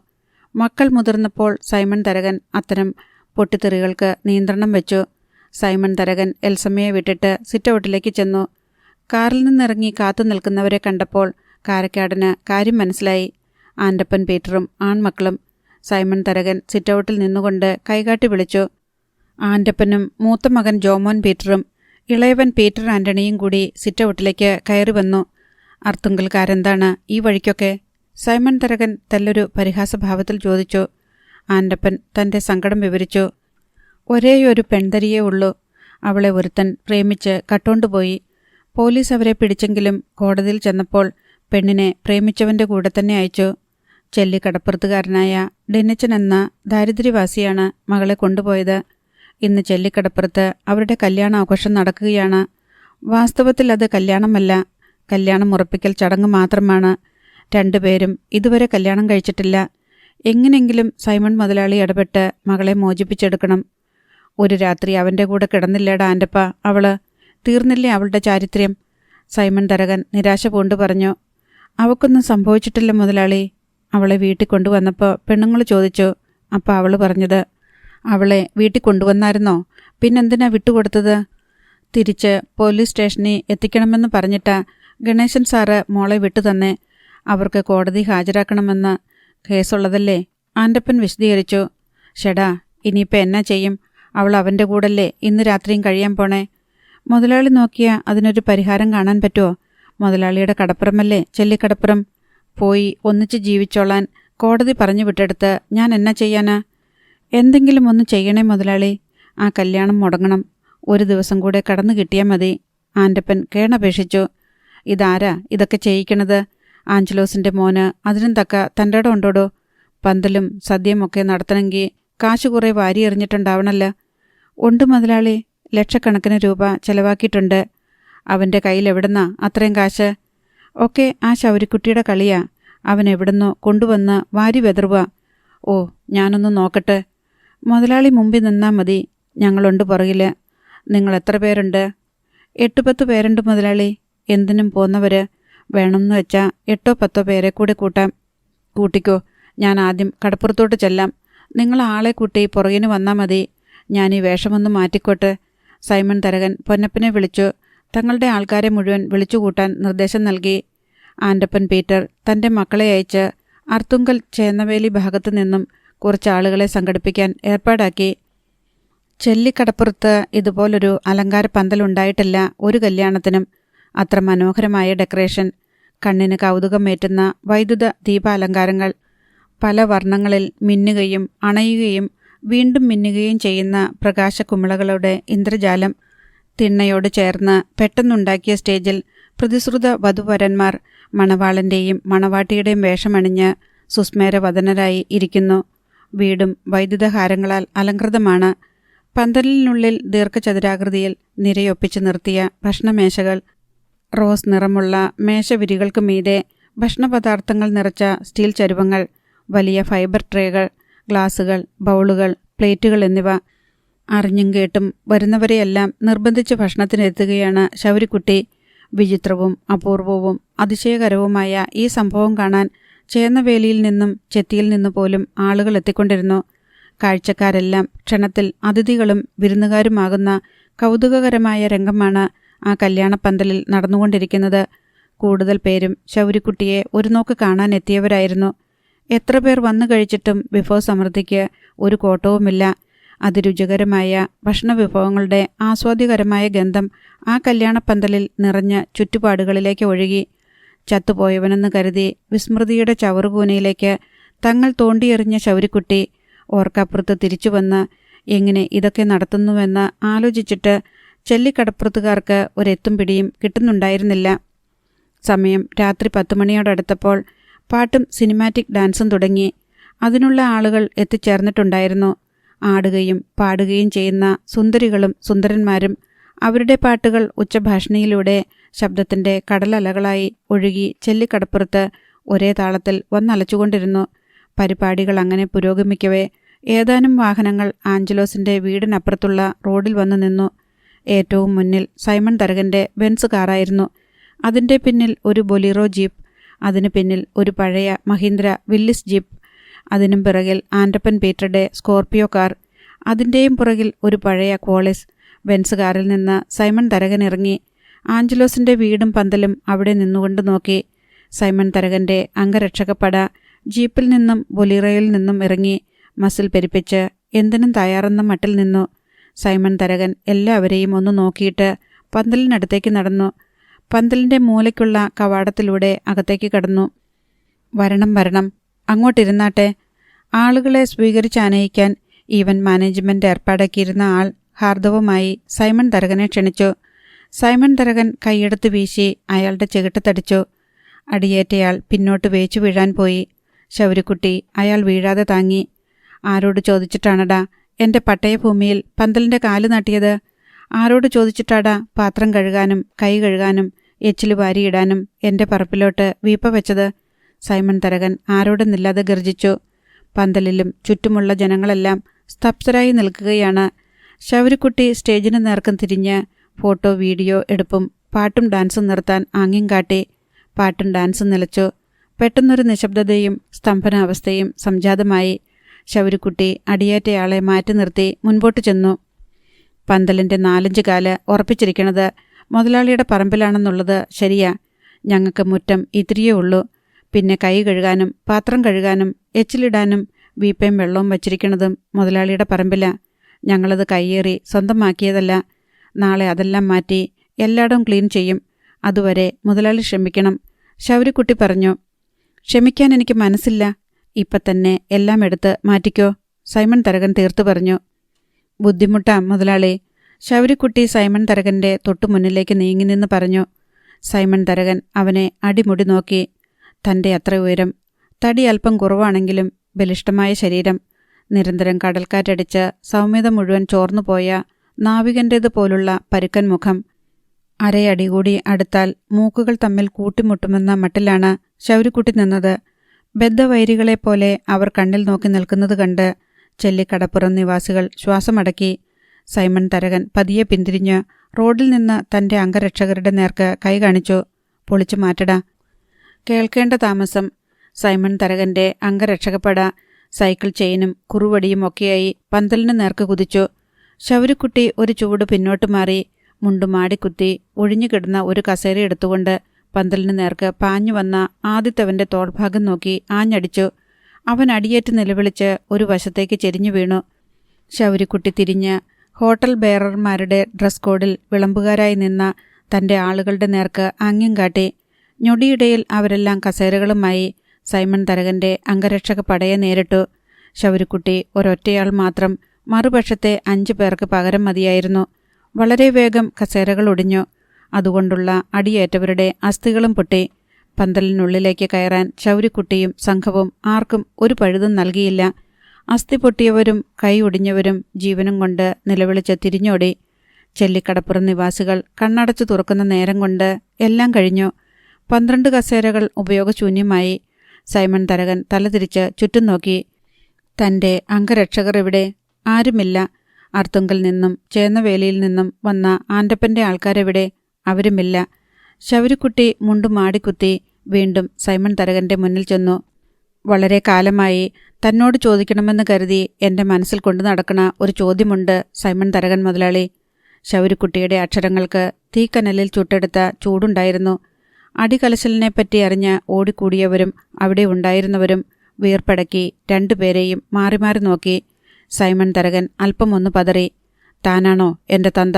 മക്കൾ മുതിർന്നപ്പോൾ സൈമൺ തരകൻ അത്തരം പൊട്ടിത്തെറികൾക്ക് നിയന്ത്രണം വെച്ചു. സൈമൺ തരകൻ എൽസമ്മയെ വിട്ടിട്ട് സിറ്റൗട്ടിലേക്ക് ചെന്നു. കാറിൽ നിന്നിറങ്ങി കാത്തു നിൽക്കുന്നവരെ കണ്ടപ്പോൾ കാരക്കാടന് കാര്യം മനസ്സിലായി. ആൻഡപ്പൻ പീറ്ററും ആൺമക്കളും. സൈമൺ തരകൻ സിറ്റൗട്ടിൽ നിന്നുകൊണ്ട് കൈകാട്ടി വിളിച്ചു. ആൻഡപ്പനും മൂത്ത മകൻ ജോമോൻ പീറ്ററും ഇളയവൻ പീറ്റർ ആൻ്റണിയും കൂടി സിറ്റൗട്ടിലേക്ക് കയറി വന്നു. അർത്തുങ്കൽക്കാരെന്താണ് ഈ വഴിക്കൊക്കെ? സൈമൺ തരകൻ തെല്ലൊരു പരിഹാസഭാവത്തിൽ ചോദിച്ചു. ആൻഡപ്പൻ തൻ്റെ സങ്കടം വിവരിച്ചു. ഒരേയൊരു പെൺതരിയേ ഉള്ളൂ. അവളെ ഒരുത്തൻ പ്രേമിച്ച് കട്ടോണ്ടുപോയി. പോലീസ് അവരെ പിടിച്ചെങ്കിലും കോടതിയിൽ ചെന്നപ്പോൾ പെണ്ണിനെ പ്രേമിച്ചവൻ്റെ കൂടെ തന്നെ അയച്ചു. ചെല്ലിക്കടപ്പുറത്തുകാരനായ ഡെന്നിച്ചൻ എന്ന ദാരിദ്ര്യവാസിയാണ് മകളെ കൊണ്ടുപോയത്. ഇന്ന് ചെല്ലിക്കടപ്പുറത്ത് അവരുടെ കല്യാണാഘോഷം നടക്കുകയാണ്. വാസ്തവത്തിൽ അത് കല്യാണമല്ല, കല്യാണം ഉറപ്പിക്കൽ ചടങ്ങ് മാത്രമാണ്. 2 പേരും ഇതുവരെ കല്യാണം കഴിച്ചിട്ടില്ല. എങ്ങനെങ്കിലും സൈമൺ മുതലാളി ഇടപെട്ട് മകളെ മോചിപ്പിച്ചെടുക്കണം. ഒരു രാത്രി അവൻ്റെ കൂടെ കിടന്നില്ലേടാ ആൻ്റപ്പ അവള്? തീർന്നില്ലേ അവളുടെ ചാരിത്ര്യം? സൈമൺ തരകൻ നിരാശ പൂണ്ടു പറഞ്ഞു. അവൾക്കൊന്നും സംഭവിച്ചിട്ടില്ല മുതലാളി. അവളെ വീട്ടിൽ കൊണ്ടുവന്നപ്പോൾ പെണ്ണുങ്ങൾ ചോദിച്ചു. അപ്പോൾ അവൾ പറഞ്ഞത്, അവളെ വീട്ടിൽ കൊണ്ടുവന്നായിരുന്നോ? പിന്നെന്തിനാ വിട്ടുകൊടുത്തത്? തിരിച്ച് പോലീസ് സ്റ്റേഷനിൽ എത്തിക്കണമെന്ന് പറഞ്ഞിട്ടാ ഗണേശൻ സാറ് മോളെ വിട്ടു തന്നെ. അവർക്ക് കോടതി ഹാജരാക്കണമെന്ന് കേസുള്ളതല്ലേ? ആൻ്റപ്പൻ വിശദീകരിച്ചു. ഷെടാ, ഇനിയിപ്പോൾ എന്നാ ചെയ്യും? അവൾ അവൻ്റെ കൂടല്ലേ ഇന്ന് രാത്രിയും കഴിയാൻ പോണേ. മുതലാളി നോക്കിയ അതിനൊരു പരിഹാരം കാണാൻ പറ്റുമോ? മുതലാളിയുടെ കടപ്പുറമല്ലേ ചെല്ലിക്കടപ്പുറം. പോയി ഒന്നിച്ച് ജീവിച്ചോളാൻ കോടതി പറഞ്ഞു വിട്ടെടുത്ത് ഞാൻ എന്നാ ചെയ്യാനാ? എന്തെങ്കിലും ഒന്ന് ചെയ്യണേ മുതലാളി. ആ കല്യാണം മുടങ്ങണം. ഒരു ദിവസം കൂടെ കടന്നു കിട്ടിയാൽ മതി. ആൻ്റപ്പൻ കേണപേക്ഷിച്ചു. ഇതാരാ ഇതൊക്കെ ചെയ്യിക്കണത്? ആഞ്ചലോസിൻ്റെ മോന് അതിനും തക്ക തൻ്റെ ഇടം ഉണ്ടോടോ? പന്തലും സദ്യമൊക്കെ നടത്തണമെങ്കിൽ കാശ് കുറേ വാരിയെറിഞ്ഞിട്ടുണ്ടാവണല്ലോ. ഉണ്ട് മുതലാളി, ലക്ഷക്കണക്കിന് രൂപ ചെലവാക്കിയിട്ടുണ്ട്. അവൻ്റെ കയ്യിലെവിടുന്നാ അത്രയും കാശ്? ഒക്കെ ആ ശൗരിക്കുട്ടിയുടെ കളിയാ. അവൻ എവിടുന്നോ കൊണ്ടുവന്ന് വാരി വെതറുക. ഓ, ഞാനൊന്ന് നോക്കട്ടെ. മുതലാളി മുമ്പിൽ നിന്നാൽ മതി, ഞങ്ങളുണ്ട് പുറകിൽ. നിങ്ങൾ എത്ര പേരുണ്ട്? 8-10 പേരുണ്ട് മുതലാളി. എന്തിനും പോന്നവർ. വേണമെന്ന് വെച്ചാൽ 8-10 പേരെ കൂടെ കൂട്ടാം. കൂട്ടിക്കോ. ഞാൻ ആദ്യം കടപ്പുറത്തോട്ട് ചെല്ലാം. നിങ്ങൾ ആളെ കൂട്ടി പുറകിന് വന്നാൽ മതി. ഞാൻ ഈ വേഷമൊന്ന് മാറ്റിക്കോട്ടെ. സൈമൺ തരകൻ പൊന്നപ്പനെ വിളിച്ചു തങ്ങളുടെ ആൾക്കാരെ മുഴുവൻ വിളിച്ചുകൂട്ടാൻ നിർദ്ദേശം നൽകി. ആൻ്റപ്പൻ പീറ്റർ തൻ്റെ മക്കളെ അയച്ച് അർത്തുങ്കൽ ചേന്നവേലി ഭാഗത്തു നിന്നും കുറച്ച് ആളുകളെ സംഘടിപ്പിക്കാൻ ഏർപ്പാടാക്കി. ചെല്ലിക്കടപ്പുറത്ത് ഇതുപോലൊരു അലങ്കാര പന്തലുണ്ടായിട്ടില്ല ഒരു കല്യാണത്തിനും. അത്ര മനോഹരമായ ഡെക്കറേഷൻ, കണ്ണിന് കൗതുകമേറ്റുന്ന വൈദ്യുത ദീപാലങ്കാരങ്ങൾ, പല വർണ്ണങ്ങളിൽ മിന്നുകയും അണയുകയും വീണ്ടും മിന്നുകയും ചെയ്യുന്ന പ്രകാശക്കുമിളകളുടെ ഇന്ദ്രജാലം. തിണ്ണയോട് ചേർന്ന് പെട്ടെന്നുണ്ടാക്കിയ സ്റ്റേജിൽ പ്രതിശ്രുത വധുവരന്മാർ മണവാളൻ്റെയും മണവാട്ടിയുടെയും വേഷമണിഞ്ഞ് സുസ്മേരവദനരായി ഇരിക്കുന്നു. വീടും വൈദ്യുതഹാരങ്ങളാൽ അലങ്കൃതമാണ്. പന്തലിനുള്ളിൽ ദീർഘചതുരാകൃതിയിൽ നിരയൊപ്പിച്ച് നിർത്തിയ ഭക്ഷണമേശകൾ, റോസ് നിറമുള്ള മേശവിരികൾക്ക് മീതെ ഭക്ഷണപദാർത്ഥങ്ങൾ നിറച്ച സ്റ്റീൽ ചരുവങ്ങൾ, വലിയ ഫൈബർ ട്രേകൾ, ഗ്ലാസുകൾ, ബൗളുകൾ, പ്ലേറ്റുകൾ എന്നിവ. അറിഞ്ഞും കേട്ടും വരുന്നവരെയെല്ലാം നിർബന്ധിച്ച് ഭക്ഷണത്തിനെത്തുകയാണ് ശൗരിക്കുട്ടി. വിചിത്രവും അപൂർവവും അതിശയകരവുമായ ഈ സംഭവം കാണാൻ ചേന്നവേലിയിൽ നിന്നും ചെത്തിയിൽ നിന്നു പോലും ആളുകൾ എത്തിക്കൊണ്ടിരുന്നു. കാഴ്ചക്കാരെല്ലാം ക്ഷണത്തിൽ അതിഥികളും വിരുന്നുകാരുമാകുന്ന കൗതുകകരമായ രംഗമാണ് ആ കല്യാണപ്പന്തലിൽ നടന്നുകൊണ്ടിരിക്കുന്നത്. കൂടുതൽ പേരും ശൗരിക്കുട്ടിയെ ഒരു നോക്ക് കാണാൻ എത്തിയവരായിരുന്നു. എത്ര പേർ വന്നു കഴിച്ചിട്ടും വിഭവസമൃദ്ധിക്ക് ഒരു കോട്ടവുമില്ല. അതിരുചികരമായ ഭക്ഷണവിഭവങ്ങളുടെ ആസ്വാദ്യകരമായ ഗന്ധം ആ കല്യാണപ്പന്തലിൽ നിറഞ്ഞ ചുറ്റുപാടുകളിലേക്ക് ഒഴുകി. ചത്തുപോയവനെന്ന് കരുതി വിസ്മൃതിയുടെ ചവറുകൂനയിലേക്ക് തങ്ങൾ തോണ്ടിയെറിഞ്ഞ ശൗരിക്കുട്ടി ഓർക്കപ്പുറത്ത് തിരിച്ചുവന്ന് എങ്ങനെ ഇതൊക്കെ നടത്തുന്നുവെന്ന് ആലോചിച്ചിട്ട് ചെല്ലിക്കടപ്പുറത്തുകാർക്ക് ഒരെത്തും പിടിയും കിട്ടുന്നുണ്ടായിരുന്നില്ല. സമയം രാത്രി 10 മണിയോടടുത്തപ്പോൾ പാട്ടും സിനിമാറ്റിക് ഡാൻസും തുടങ്ങി. അതിനുള്ള ആളുകൾ എത്തിച്ചേർന്നിട്ടുണ്ടായിരുന്നു. ആടുകയും പാടുകയും ചെയ്യുന്ന സുന്ദരികളും സുന്ദരന്മാരും അവരുടെ പാട്ടുകൾ ഉച്ചഭാഷണിയിലൂടെ ശബ്ദത്തിൻ്റെ കടലലകളായി ഒഴുകി ചെല്ലിക്കടപ്പുറത്ത് ഒരേ താളത്തിൽ വന്നലച്ചുകൊണ്ടിരുന്നു. പരിപാടികൾ അങ്ങനെ പുരോഗമിക്കവേ ഏതാനും വാഹനങ്ങൾ ആഞ്ചലോസിൻ്റെ വീടിനപ്പുറത്തുള്ള റോഡിൽ വന്നു നിന്നു. ഏറ്റവും മുന്നിൽ സൈമൺ തരകൻ്റെ ബെൻസ് കാറായിരുന്നു. അതിൻ്റെ പിന്നിൽ ഒരു ബൊലീറോ ജീപ്പ്, അതിനു പിന്നിൽ ഒരു പഴയ മഹീന്ദ്ര വില്ലിസ് ജീപ്പ്, അതിനും പിറകിൽ ആൻ്റപ്പൻ പീറ്ററുടെ സ്കോർപിയോ കാർ, അതിൻ്റെയും പുറകിൽ ഒരു പഴയ ക്വോളിസ്. ബെൻസ് കാറിൽ നിന്ന് സൈമൺ തരകൻ ഇറങ്ങി. ആഞ്ചലോസിൻ്റെ വീടും പന്തലും അവിടെ നിന്നുകൊണ്ട് നോക്കി. സൈമൺ തരകൻ്റെ അംഗരക്ഷകപ്പട ജീപ്പിൽ നിന്നും ബൊലീറോയിൽ നിന്നും ഇറങ്ങി മസിൽ പെരുപ്പിച്ച് എന്തിനും തയ്യാറെന്ന മട്ടിൽ നിന്നു. സൈമൺ തരകൻ എല്ലാവരെയും ഒന്ന് നോക്കിയിട്ട് പന്തലിനടുത്തേക്ക് നടന്നു. പന്തലിൻ്റെ മൂലയ്ക്കുള്ള കവാടത്തിലൂടെ അകത്തേക്ക് കടന്നു. വരണം വരണം, അങ്ങോട്ടിരുന്നാട്ടെ. ആളുകളെ സ്വീകരിച്ചാനയിക്കാൻ ഈവന്റ് മാനേജ്മെൻറ്റ് ഏർപ്പാടാക്കിയിരുന്ന ആൾ ഹാർദവമായി സൈമൺ തരകനെ ക്ഷണിച്ചു. സൈമൺ തരകൻ കൈയെടുത്ത് വീശി അയാളുടെ ചെകിട്ടത്തടിച്ചു. അടിയേറ്റയാൾ പിന്നോട്ട് വേച്ചു വീഴാൻ പോയി. ശൗരിക്കുട്ടി അയാൾ വീഴാതെ താങ്ങി. ആരോട് ചോദിച്ചിട്ടാണടാ എൻ്റെ പട്ടയഭൂമിയിൽ പന്തലിൻ്റെ കാല് നാട്ടിയത്? ആരോട് ചോദിച്ചിട്ടാടാ പാത്രം കഴുകാനും കൈ കഴുകാനും എച്ചില് വാരിയിടാനും എൻ്റെ പറപ്പിലോട്ട് വീപ്പ വെച്ചത്? സൈമൺ തരകൻ ആരോടെന്നില്ലാതെ ഗർജിച്ചു. പന്തലിലും ചുറ്റുമുള്ള ജനങ്ങളെല്ലാം സ്തബ്ധരായി നിൽക്കുകയാണ്. ശൗരിക്കുട്ടി സ്റ്റേജിന് നേർക്കം തിരിഞ്ഞ് ഫോട്ടോ വീഡിയോ എടുപ്പും പാട്ടും ഡാൻസും നിർത്താൻ ആംഗ്യം കാട്ടി. പാട്ടും ഡാൻസും നിലച്ചു. പെട്ടെന്നൊരു നിശബ്ദതയും സ്തംഭനാവസ്ഥയും സംജാതമായി. ശൗരിക്കുട്ടി അടിയേറ്റയാളെ മാറ്റി നിർത്തി മുൻപോട്ട് ചെന്നു. പന്തലിൻ്റെ 4-5 കാല് ഉറപ്പിച്ചിരിക്കണത് മുതലാളിയുടെ പറമ്പിലാണെന്നുള്ളത് ശരിയാ. ഞങ്ങൾക്ക് മുറ്റം ഇത്തിരിയേ ഉള്ളൂ. പിന്നെ കൈ കഴുകാനും പാത്രം കഴുകാനും എച്ചിലിടാനും വീപ്പയും വെള്ളവും വച്ചിരിക്കണതും മുതലാളിയുടെ പറമ്പില. ഞങ്ങളത് കയ്യേറി സ്വന്തമാക്കിയതല്ല. നാളെ അതെല്ലാം മാറ്റി എല്ലായിടവും ക്ലീൻ ചെയ്യും. അതുവരെ മുതലാളി ക്ഷമിക്കണം. ശൗരിക്കുട്ടി പറഞ്ഞു. ക്ഷമിക്കാൻ എനിക്ക് മനസ്സില്ല. ഇപ്പം തന്നെ എല്ലാം എടുത്ത് മാറ്റിക്കോ, സൈമൺ തരകൻ തീർത്തു പറഞ്ഞു. ബുദ്ധിമുട്ടാ മുതലാളി, ശൗരിക്കുട്ടി സൈമൺ തരകൻ്റെ തൊട്ടുമുന്നിലേക്ക് നീങ്ങി നിന്ന് പറഞ്ഞു. സൈമൺ തരകൻ അവനെ അടിമുടി നോക്കി. തൻ്റെ അത്ര ഉയരം, തടി അല്പം കുറവാണെങ്കിലും ബലിഷ്ഠമായ ശരീരം, നിരന്തരം കടൽക്കാറ്റടിച്ച് സൗമ്യത മുഴുവൻ ചോർന്നുപോയ നാവികൻ്റേതുപോലുള്ള പരുക്കൻ മുഖം. അരയടി കൂടി അടുത്താൽ മൂക്കുകൾ തമ്മിൽ കൂട്ടിമുട്ടുമെന്ന മട്ടിലാണ് ശൗരിക്കുട്ടി നിന്നത്. ബദ്ധവൈരികളെപ്പോലെ അവർ കണ്ണിൽ നോക്കി നിൽക്കുന്നത് കണ്ട് ചെല്ലിക്കടപ്പുറം നിവാസികൾ ശ്വാസമടക്കി. സൈമൺ തരകൻ പതിയെ പിന്തിരിഞ്ഞ് റോഡിൽ നിന്ന് തൻ്റെ അംഗരക്ഷകരുടെ നേർക്ക് കൈ കാണിച്ചു. പൊളിച്ചു മാറ്റടാ. കേൾക്കേണ്ട താമസം. സൈമൺ തരകൻ്റെ അംഗരക്ഷകപ്പട സൈക്കിൾ ചെയിനും കുറുവടിയും ഒക്കെയായി പന്തലിന് നേർക്ക് കുതിച്ചു. ശൗരിക്കുട്ടി ഒരു ചുവട് പിന്നോട്ട് മാറി മുണ്ടുമാടിക്കുത്തി ഒഴിഞ്ഞുകിടന്ന ഒരു കസേര എടുത്തുകൊണ്ട് പന്തലിന് നേർക്ക് പാഞ്ഞു വന്ന ആദിത്യവൻ്റെ തോൾഭാഗം നോക്കി ആഞ്ഞടിച്ചു. അവൻ അടിയേറ്റ് നിലവിളിച്ച് ഒരു വശത്തേക്ക് ചെരിഞ്ഞു വീണു. ശൗരിക്കുട്ടി തിരിഞ്ഞ് ഹോട്ടൽ ബെയറർമാരുടെ ഡ്രസ് കോഡിൽ വിളമ്പുകാരായി നിന്ന തൻ്റെ ആളുകളുടെ നേർക്ക് ആംഗ്യം കാട്ടി. ഞൊടിയിടയിൽ അവരെല്ലാം കസേരകളുമായി സൈമൺ തരകൻ്റെ അംഗരക്ഷക പടയെ നേരിട്ടു. ശൗരിക്കുട്ടി ഒരൊറ്റയാൾ മാത്രം മറുപക്ഷത്തെ 5 പേർക്ക് പകരം മതിയായിരുന്നു. വളരെ വേഗം കസേരകൾ ഒടിഞ്ഞു. അതുകൊണ്ടുള്ള അടിയേറ്റവരുടെ അസ്ഥികളും പൊട്ടി. പന്തലിനുള്ളിലേക്ക് കയറാൻ ശൗരിക്കുട്ടിയും സംഘവും ആർക്കും ഒരു പഴുതും നൽകിയില്ല. അസ്ഥി പൊട്ടിയവരും കൈ ഒടിഞ്ഞവരും ജീവനും കൊണ്ട് നിലവിളിച്ച് തിരിഞ്ഞോടി. ചെല്ലിക്കടപ്പുറം നിവാസികൾ കണ്ണടച്ചു തുറക്കുന്ന നേരം കൊണ്ട് എല്ലാം കഴിഞ്ഞു. 12 കസേരകൾ ഉപയോഗശൂന്യമായി. സൈമൺ തരകൻ തലതിരിച്ച് ചുറ്റും നോക്കി. തൻ്റെ അംഗരക്ഷകർ എവിടെ? ആരുമില്ല. അർത്തുങ്കൽ നിന്നും ചേന്നവേലിയിൽ നിന്നും വന്ന ആൻ്റപ്പൻ്റെ ആൾക്കാരെവിടെ? അവരുമില്ല. ശൗരിക്കുട്ടി മുണ്ടുമാടിക്കുത്തി വീണ്ടും സൈമൺ തരകൻ്റെ മുന്നിൽ ചെന്നു. വളരെ കാലമായി തന്നോട് ചോദിക്കണമെന്ന് കരുതി എൻ്റെ മനസ്സിൽ കൊണ്ടു നടക്കണ ഒരു ചോദ്യമുണ്ട് സൈമൺ തരകൻ മുതലാളി. ശൗരിക്കുട്ടിയുടെ അക്ഷരങ്ങൾക്ക് തീക്കനലിൽ ചുട്ടെടുത്ത ചൂടുണ്ടായിരുന്നു. അടികലശലിനെപ്പറ്റി അറിഞ്ഞ് ഓടിക്കൂടിയവരും അവിടെ ഉണ്ടായിരുന്നവരും വീർപ്പടക്കി 2 പേരെയും മാറി മാറി നോക്കി. സൈമൺ തരകൻ അല്പമൊന്ന് പതറി. താനാണോ എൻ്റെ തന്ത?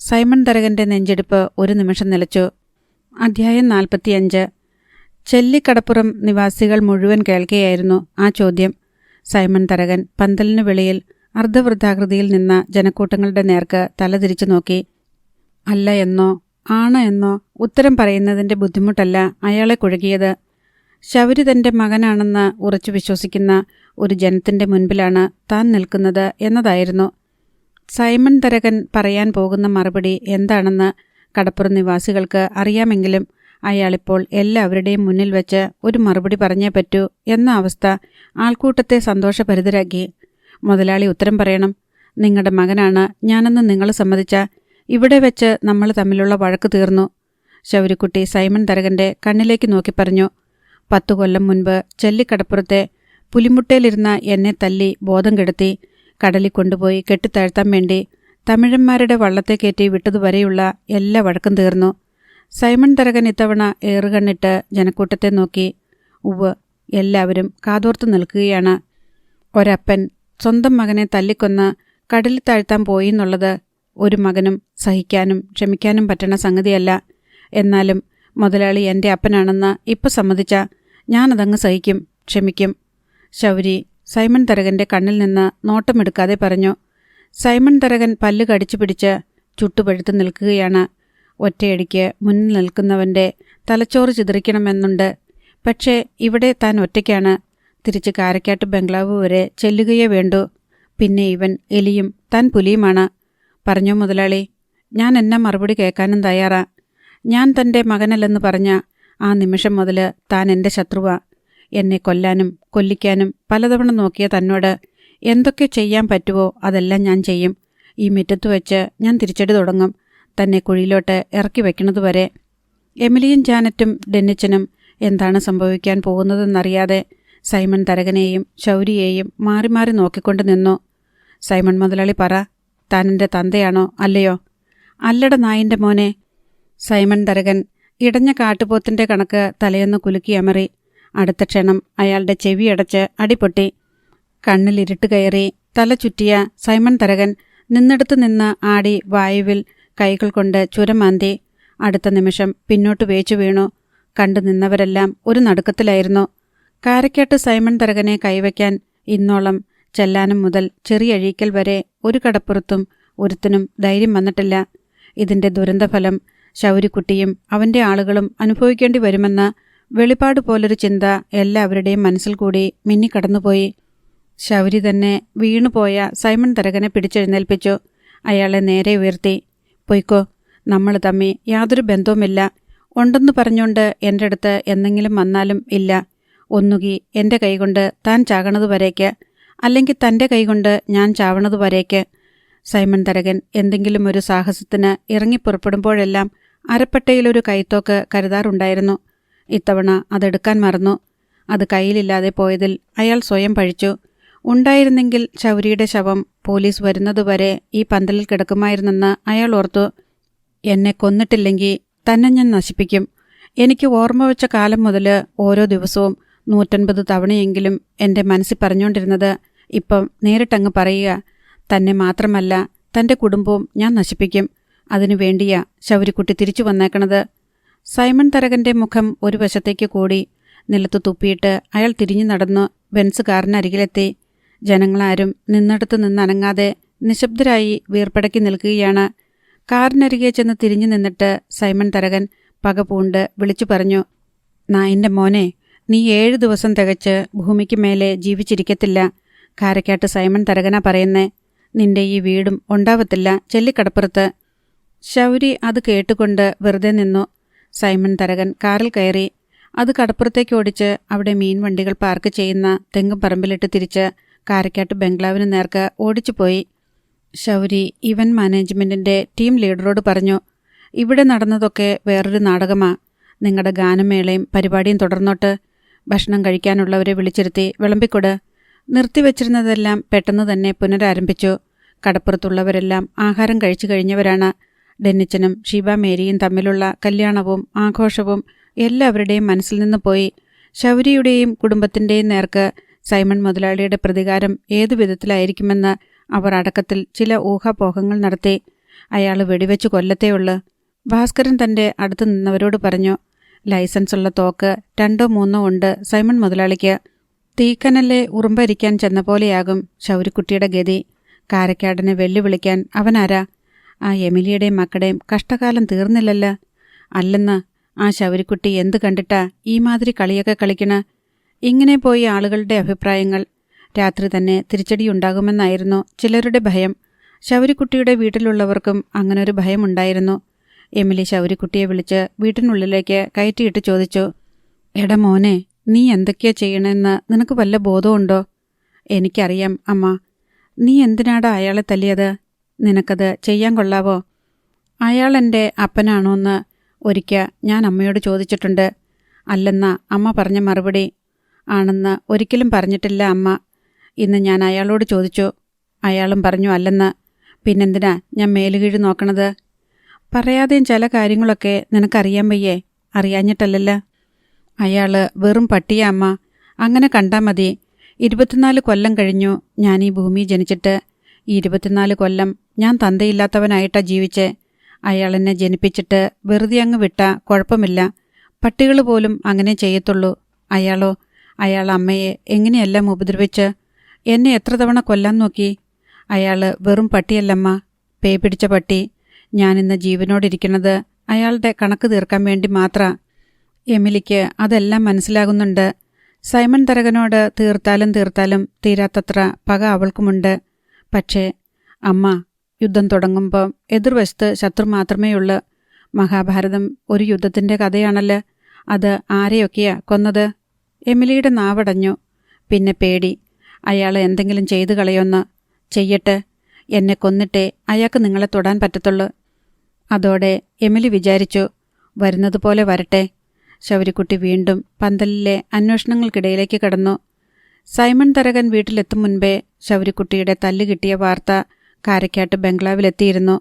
സൈമൺ തരകൻ്റെ നെഞ്ചെടുപ്പ് ഒരു നിമിഷം നിലച്ചു. അധ്യായം 45. ചെല്ലിക്കടപ്പുറം നിവാസികൾ മുഴുവൻ കേൾക്കുകയായിരുന്നു ആ ചോദ്യം. സൈമൺ തരകൻ പന്തലിനു വെളിയിൽ അർദ്ധവൃത്താകൃതിയിൽ നിന്ന ജനക്കൂട്ടങ്ങളുടെ നേർക്ക് തലതിരിച്ചു നോക്കി. അല്ല എന്നോ ആണ് എന്നോ ഉത്തരം പറയുന്നതിൻ്റെ ബുദ്ധിമുട്ടല്ല അയാളെ കുഴകിയത്. ശൗരി തൻ്റെ മകനാണെന്ന് ഉറച്ചു വിശ്വസിക്കുന്ന ഒരു ജനത്തിൻ്റെ മുൻപിലാണ് താൻ നിൽക്കുന്നത് എന്നതായിരുന്നു. സൈമൺ തരകൻ പറയാൻ പോകുന്ന മറുപടി എന്താണെന്ന് കടപ്പുറം നിവാസികൾക്ക് അറിയാമെങ്കിലും അയാളിപ്പോൾ എല്ലാവരുടെയും മുന്നിൽ വെച്ച് ഒരു മറുപടി പറഞ്ഞേ പറ്റൂ എന്ന അവസ്ഥ ആൾക്കൂട്ടത്തെ സന്തോഷഭരിതരാക്കി. മുതലാളി ഉത്തരം പറയണം. നിങ്ങളുടെ മകനാണ് ഞാനെന്ന് നിങ്ങൾ സമ്മതിച്ച ഇവിടെ വെച്ച് നമ്മൾ തമ്മിലുള്ള വഴക്ക് തീർന്നു. ശൗരിക്കുട്ടി സൈമൺ തരകൻ്റെ കണ്ണിലേക്ക് നോക്കി പറഞ്ഞു. 10 കൊല്ലം മുൻപ് ചെല്ലിക്കടപ്പുറത്തെ പുലിമുട്ടയിലിരുന്ന എന്നെ തല്ലി ബോധം കെടുത്തി കടലിൽ കൊണ്ടുപോയി കെട്ടിത്താഴ്ത്താൻ വേണ്ടി തമിഴന്മാരുടെ വള്ളത്തെ കയറ്റി വിട്ടതുവരെയുള്ള എല്ലാ വഴക്കും തീർന്നു. സൈമൺ തരകൻ ഇത്തവണ ഏറുകണ്ണിട്ട് ജനക്കൂട്ടത്തെ നോക്കി. ഉവ്വ്, എല്ലാവരും കാതോർത്ത് നിൽക്കുകയാണ്. ഒരപ്പൻ സ്വന്തം മകനെ തല്ലിക്കൊന്ന് കടലിൽ താഴ്ത്താൻ പോയി എന്നുള്ളത് ഒരു മകനും സഹിക്കാനും ക്ഷമിക്കാനും പറ്റണ സംഗതിയല്ല. എന്നാലും മുതലാളി എൻ്റെ അപ്പനാണെന്ന് ഇപ്പം സമ്മതിച്ച ഞാനതങ്ങ് സഹിക്കും, ക്ഷമിക്കും. ശൗരി സൈമൺ തരകൻ്റെ കണ്ണിൽ നിന്ന് നോട്ടമെടുക്കാതെ പറഞ്ഞു. സൈമൺ തരകൻ പല്ല് കടിച്ചു പിടിച്ച് ചുട്ടുപഴുത്ത് നിൽക്കുകയാണ്. ഒറ്റയടിക്ക് മുന്നിൽ നിൽക്കുന്നവൻ്റെ തലച്ചോറ് ചിതറിക്കണമെന്നുണ്ട്. പക്ഷേ ഇവിടെ താൻ ഒറ്റയ്ക്കാണ്. തിരിച്ച് കാരക്കാട്ട് ബംഗ്ലാവ് വരെ ചെല്ലുകയേ വേണ്ടൂ. പിന്നെ ഇവൻ എലിയും താൻ പുലിയുമാണ്. പറഞ്ഞോ മുതലാളി, ഞാൻ എന്നാ മറുപടി കേൾക്കാനും തയ്യാറാ. ഞാൻ തൻ്റെ മകനല്ലെന്ന് പറഞ്ഞ ആ നിമിഷം മുതൽ താൻ എൻ്റെ ശത്രുവാ. എന്നെ കൊല്ലാനും കൊല്ലിക്കാനും പലതവണ നോക്കിയ തന്നോട് എന്തൊക്കെ ചെയ്യാൻ പറ്റുമോ അതെല്ലാം ഞാൻ ചെയ്യും. ഈ മുറ്റത്ത് വെച്ച് ഞാൻ തിരിച്ചടി തുടങ്ങും, തന്നെ കുഴിയിലോട്ട് ഇറക്കി വയ്ക്കണതുവരെ. എമിലിയും ജാനറ്റും ഡെന്നിച്ചനും എന്താണ് സംഭവിക്കാൻ പോകുന്നതെന്നറിയാതെ സൈമൺ തരകനെയും ശൗരിയെയും മാറി മാറി നോക്കിക്കൊണ്ട് നിന്നു. സൈമൺ മുതലാളി പറ, താൻ എൻ്റെ തന്തയാണോ അല്ലയോ? അല്ലട നായിൻ്റെ മോനെ. സൈമൺ തരകൻ ഇടഞ്ഞ കാട്ടുപോത്തിൻ്റെ കണക്ക് തലയൊന്ന് കുലുക്കി അമറി. അടുത്ത ക്ഷണം അയാളുടെ ചെവിയടച്ച് അടിപൊട്ടി. കണ്ണിലിരുട്ട് കയറി. തല ചുറ്റിയ സൈമൺ തരകൻ നിന്നിടത്ത് നിന്ന് ആടി വായുവിൽ കൈകൾ കൊണ്ട് ചുരമാന്തി. അടുത്ത നിമിഷം പിന്നോട്ട് വേച്ചു വീണു. കണ്ടു നിന്നവരെല്ലാം ഒരു നടുക്കത്തിലായിരുന്നു. കാരക്കാട്ട് സൈമൺ തരകനെ കൈവയ്ക്കാൻ ഇന്നോളം ചെല്ലാനം മുതൽ ചെറിയഴീക്കൽ വരെ ഒരു കടപ്പുറത്തും ഒരുത്തനും ധൈര്യം വന്നിട്ടില്ല. ഇതിന്റെ ദുരന്തഫലം ശൗരിക്കുട്ടിയും അവന്റെ ആളുകളും അനുഭവിക്കേണ്ടി വരുമെന്ന വെളിപാട് പോലൊരു ചിന്ത എല്ലാവരുടെയും മനസ്സിൽ കൂടി മിന്നിക്കടന്നുപോയി. ശൗരി തന്നെ വീണുപോയ സൈമൺ തരകനെ പിടിച്ചെഴുന്നേൽപ്പിച്ചു. അയാളെ നേരെ ഉയർത്തി. പൊയ്ക്കോ, നമ്മൾ തമ്മി യാതൊരു ബന്ധവുമില്ല. ഉണ്ടെന്ന് പറഞ്ഞുകൊണ്ട് എൻ്റെ അടുത്ത് എന്തെങ്കിലും വന്നാലും ഇല്ല. ഒന്നുകി എൻ്റെ കൈകൊണ്ട് താൻ ചാകണതുവരേക്ക്, അല്ലെങ്കിൽ തൻ്റെ കൈകൊണ്ട് ഞാൻ ചാവണതുവരേക്ക്. സൈമൺ തരകൻ എന്തെങ്കിലും ഒരു സാഹസത്തിന് ഇറങ്ങിപ്പുറപ്പെടുമ്പോഴെല്ലാം അരപ്പട്ടയിലൊരു കൈത്തോക്ക് കരുതാറുണ്ടായിരുന്നു. ഇത്തവണ അതെടുക്കാൻ മറന്നു. അത് കയ്യിലില്ലാതെ പോയതിൽ അയാൾ സ്വയം പഴിച്ചു. ഉണ്ടായിരുന്നെങ്കിൽ ശൗരിയുടെ ശവം പോലീസ് വരുന്നതുവരെ ഈ പന്തലിൽ കിടക്കുമായിരുന്നെന്ന് അയാൾ ഓർത്തു. എന്നെ കൊന്നിട്ടില്ലെങ്കിൽ തന്നെ ഞാൻ നശിപ്പിക്കും. എനിക്ക് ഓർമ്മ വെച്ച കാലം മുതൽ ഓരോ ദിവസവും 150 തവണയെങ്കിലും എൻ്റെ മനസ്സിൽ പറഞ്ഞുകൊണ്ടിരുന്നത് ഇപ്പം നേരിട്ടങ്ങ് പറയുക. തന്നെ മാത്രമല്ല തൻ്റെ കുടുംബവും ഞാൻ നശിപ്പിക്കും. അതിനു വേണ്ടിയാ ശൗരിക്കുട്ടി തിരിച്ചു വന്നേക്കണത്. സൈമൺ തരകന്റെ മുഖം ഒരു വശത്തേക്ക് കൂടി. നിലത്ത് തുപ്പിയിട്ട് അയാൾ തിരിഞ്ഞു നടന്നു ബെൻസ് കാറിനരികിലെത്തി. ജനങ്ങളാരും നിന്നിടത്ത് നിന്നനങ്ങാതെ നിശബ്ദരായി വീർപ്പടക്കി നിൽക്കുകയാണ്. കാറിനരികെ ചെന്ന് തിരിഞ്ഞു നിന്നിട്ട് സൈമൺ തരകൻ പകപൂണ്ട് വിളിച്ചു പറഞ്ഞു, നായിൻ്റെ മോനെ, നീ 7 ദിവസം തികച്ച് ഭൂമിക്ക് മേലെ ജീവിച്ചിരിക്കത്തില്ല. കാരക്കാട്ട് സൈമൺ തരകനാ പറയുന്നേ. നിന്റെ ഈ വീടും ഉണ്ടാവത്തില്ല ചെല്ലിക്കടപ്പുറത്ത്. ശൗരി അത് കേട്ടുകൊണ്ട് വെറുതെ നിന്നു. സൈമൺ തരകൻ കാറിൽ കയറി. അത് കടപ്പുറത്തേക്ക് ഓടിച്ച് അവിടെ മീൻ വണ്ടികൾ പാർക്ക് ചെയ്യുന്ന തെങ്ങും പറമ്പിലിട്ട് തിരിച്ച് കാരക്കാട്ട് ബംഗ്ലാവിന് നേർക്ക് ഓടിച്ചുപോയി. ശൗരി ഇവന്റ് മാനേജ്മെന്റിന്റെ ടീം ലീഡറോട് പറഞ്ഞു, ഇവിടെ നടന്നതൊക്കെ വേറൊരു നാടകമാ. നിങ്ങളുടെ ഗാനമേളയും പരിപാടിയും തുടർന്നോട്ട്. ഭക്ഷണം കഴിക്കാനുള്ളവരെ വിളിച്ചിരുത്തി വിളമ്പിക്കൊട്. നിർത്തിവെച്ചിരുന്നതെല്ലാം പെട്ടെന്ന് തന്നെ പുനരാരംഭിച്ചു. കടപ്പുറത്തുള്ളവരെല്ലാം ആഹാരം കഴിച്ചു കഴിഞ്ഞവരാണ്. ഡെന്നിച്ചനും ഷീബ മേരിയും തമ്മിലുള്ള കല്യാണവും ആഘോഷവും എല്ലാവരുടെയും മനസ്സിൽ നിന്ന് പോയി. ശൗരിയുടെയും കുടുംബത്തിൻ്റെയും നേർക്ക് സൈമൺ മുതലാളിയുടെ പ്രതികാരം ഏതു വിധത്തിലായിരിക്കുമെന്ന് അവർ അടക്കത്തിൽ ചില ഊഹാപോഹങ്ങൾ നടത്തി. അയാൾ വെടിവെച്ച് കൊല്ലത്തേയുള്ളു. ഭാസ്കരൻ തൻ്റെ അടുത്ത് നിന്നവരോട് പറഞ്ഞു, ലൈസൻസുള്ള തോക്ക് 2ഓ 3ഓ ഉണ്ട് സൈമൺ മുതലാളിക്ക്. തീക്കനല്ലെ ഉറുമ്പരിക്കാൻ ചെന്ന പോലെയാകും ശൗരിക്കുട്ടിയുടെ ഗതി. കാരക്കാടിനെ വെല്ലുവിളിക്കാൻ അവനാരാ? ആ എമിലിയുടെയും മക്കളുടെയും കഷ്ടകാലം തീർന്നില്ലല്ലോ. അല്ലെന്ന് ആ ശൗരിക്കുട്ടി എന്ത് കണ്ടിട്ടാ ഈ മാതിരി കളിയൊക്കെ കളിക്കണ? ഇങ്ങനെ പോയി ആളുകളുടെ അഭിപ്രായങ്ങൾ. രാത്രി തന്നെ തിരിച്ചടിയുണ്ടാകുമെന്നായിരുന്നു ചിലരുടെ ഭയം. ശൗരിക്കുട്ടിയുടെ വീട്ടിലുള്ളവർക്കും അങ്ങനൊരു ഭയമുണ്ടായിരുന്നു. എമിലി ശൗരിക്കുട്ടിയെ വിളിച്ച് വീട്ടിനുള്ളിലേക്ക് കയറ്റിയിട്ട് ചോദിച്ചു, എടാ മോനെ, നീ എന്തൊക്കെയാ ചെയ്യണമെന്ന് നിനക്ക് വല്ല ബോധമുണ്ടോ? എനിക്കറിയാം അമ്മ. നീ എന്തിനാടാ അയാളെ തല്ലിയത്? നിനക്കത് ചെയ്യാൻ കൊള്ളാവോ? അയാൾ എൻ്റെ അപ്പനാണോന്ന് ഒരിക്കൽ ഞാൻ അമ്മയോട് ചോദിച്ചിട്ടുണ്ട്. അല്ലെന്ന അമ്മ പറഞ്ഞ മറുപടി. ആണെന്ന് ഒരിക്കലും പറഞ്ഞിട്ടില്ല അമ്മ. ഇന്ന് ഞാൻ അയാളോട് ചോദിച്ചു. അയാളും പറഞ്ഞു അല്ലെന്ന്. പിന്നെന്തിനാ ഞാൻ മേലുകീഴ് നോക്കണത്? പറയാതെയും ചില കാര്യങ്ങളൊക്കെ നിനക്കറിയാൻ വയ്യേ? അറിയാഞ്ഞിട്ടല്ലല്ലോ. അയാൾ വെറും പട്ടിയ അമ്മ. അങ്ങനെ കണ്ടാൽ മതി. 24 കൊല്ലം കഴിഞ്ഞു ഞാൻ ഈ ഭൂമി ജനിച്ചിട്ട്. ഈ 24 കൊല്ലം ഞാൻ തന്തയില്ലാത്തവനായിട്ടാ ജീവിച്ചേ. അയാളെന്നെ ജനിപ്പിച്ചിട്ട് വെറുതെ അങ്ങ് വിട്ടാ കുഴപ്പമില്ല. പട്ടികൾ പോലും അങ്ങനെ ചെയ്യത്തുള്ളൂ. അയാളോ? അയാൾ അമ്മയെ എങ്ങനെയെല്ലാം ഉപദ്രവിച്ച് എന്നെ എത്ര തവണ കൊല്ലാൻ നോക്കി. അയാൾ വെറും പട്ടിയല്ലമ്മ, പേ പിടിച്ച പട്ടി. ഞാനിന്ന് ജീവനോടിരിക്കുന്നത് അയാളുടെ കണക്ക് തീർക്കാൻ വേണ്ടി മാത്രാ. എമിലിക്ക് അതെല്ലാം മനസ്സിലാകുന്നുണ്ട്. സൈമൺ തരകനോട് തീർത്താലും തീരാത്തത്ര പക അവൾക്കുമുണ്ട്. പക്ഷേ അമ്മ, യുദ്ധം തുടങ്ങുമ്പോൾ എതിർവശത്ത് ശത്രു മാത്രമേയുള്ളൂ. മഹാഭാരതം ഒരു യുദ്ധത്തിൻ്റെ കഥയാണല്ലോ. അത് ആരെയൊക്കെയാ കൊന്നത്? എമിലിയുടെ നാവടഞ്ഞു. പിന്നെ പേടി. അയാൾ എന്തെങ്കിലും ചെയ്തു കളയൊന്ന്. ചെയ്യട്ടെ. എന്നെ കൊന്നിട്ടേ അയാൾക്ക് നിങ്ങളെ തൊടാൻ പറ്റത്തുള്ളൂ. അതോടെ എമിലി വിചാരിച്ചു, വരുന്നതുപോലെ വരട്ടെ. ശൗരിക്കുട്ടി വീണ്ടും പന്തലിലെ അന്വേഷണങ്ങൾക്കിടയിലേക്ക് കടന്നു. സൈമൺ തരകൻ വീട്ടിലെത്തും മുൻപേ ശൗരിക്കുട്ടിയുടെ തല്ല് കിട്ടിയ വാർത്ത കാരക്കാട്ട് ബംഗ്ലാവിലെത്തിയിരുന്നു.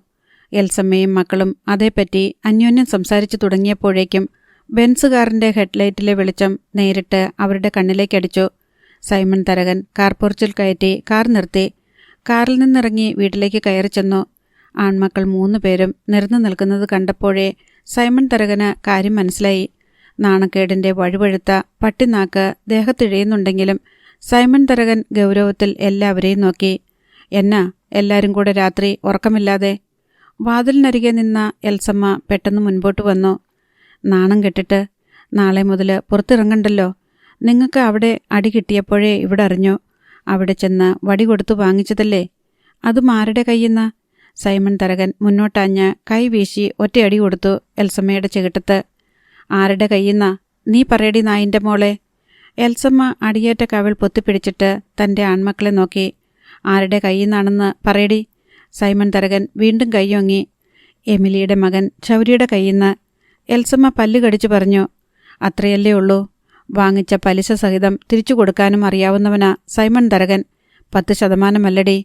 എൽസമ്മയും മക്കളും അതേപ്പറ്റി അന്യോന്യം സംസാരിച്ചു തുടങ്ങിയപ്പോഴേക്കും ബെൻസ് കാറിൻ്റെ ഹെഡ്ലൈറ്റിലെ വെളിച്ചം നേരിട്ട് അവരുടെ കണ്ണിലേക്കടിച്ചു. സൈമൺ തരകൻ കാർ പോർച്ചിൽ കയറ്റി കാർ നിർത്തി. കാറിൽ നിന്നിറങ്ങി വീട്ടിലേക്ക് കയറി ചെന്നു. ആൺമക്കൾ 3 പേരും നിരന്നു നിൽക്കുന്നത് കണ്ടപ്പോഴേ സൈമൺ തരകന് കാര്യം മനസ്സിലായി. നാണക്കേടിൻ്റെ വഴുവഴുത്ത പട്ടിനാക്ക് ദേഹത്തിഴയുന്നുണ്ടെങ്കിലും സൈമൺ തരകൻ ഗൗരവത്തിൽ എല്ലാവരെയും നോക്കി. എന്നാ എല്ലാവരും കൂടെ രാത്രി ഉറക്കമില്ലാതെ? വാതിലിനരികെ നിന്ന എൽസമ്മ പെട്ടെന്ന് മുൻപോട്ട് വന്നു. നാണം കെട്ടിട്ട് നാളെ മുതൽ പുറത്തിറങ്ങണ്ടല്ലോ. നിങ്ങൾക്ക് അവിടെ അടി കിട്ടിയപ്പോഴേ ഇവിടെ അറിഞ്ഞു. അവിടെ ചെന്ന് വടി കൊടുത്തു വാങ്ങിച്ചതല്ലേ? അതും ആരുടെ കയ്യെന്ന? സൈമൺ തരകൻ മുന്നോട്ടാഞ്ഞ് കൈ വീശി ഒറ്റയടി കൊടുത്തു എൽസമ്മയുടെ ചെകിട്ടത്ത്. ആരുടെ കയ്യെന്നാ? നീ പറയടി നായിൻ്റെ മോളെ. എൽസമ്മ അടിയേറ്റ കവിൾ പൊത്തിപ്പിടിച്ചിട്ട് തൻ്റെ ആൺമക്കളെ നോക്കി. ആരുടെ കയ്യെന്നാണെന്ന് പറയടി. സൈമൺ തരകൻ വീണ്ടും കൈയൊങ്ങി. എമിലിയുടെ മകൻ ചൗരിയുടെ കയ്യെന്ന്. എൽസമ്മ പല്ല് കടിച്ചു പറഞ്ഞു. അത്രയല്ലേ ഉള്ളൂ? വാങ്ങിച്ച പലിശ സഹിതം തിരിച്ചു കൊടുക്കാനും അറിയാവുന്നവനാ സൈമൺ തരകൻ. 10%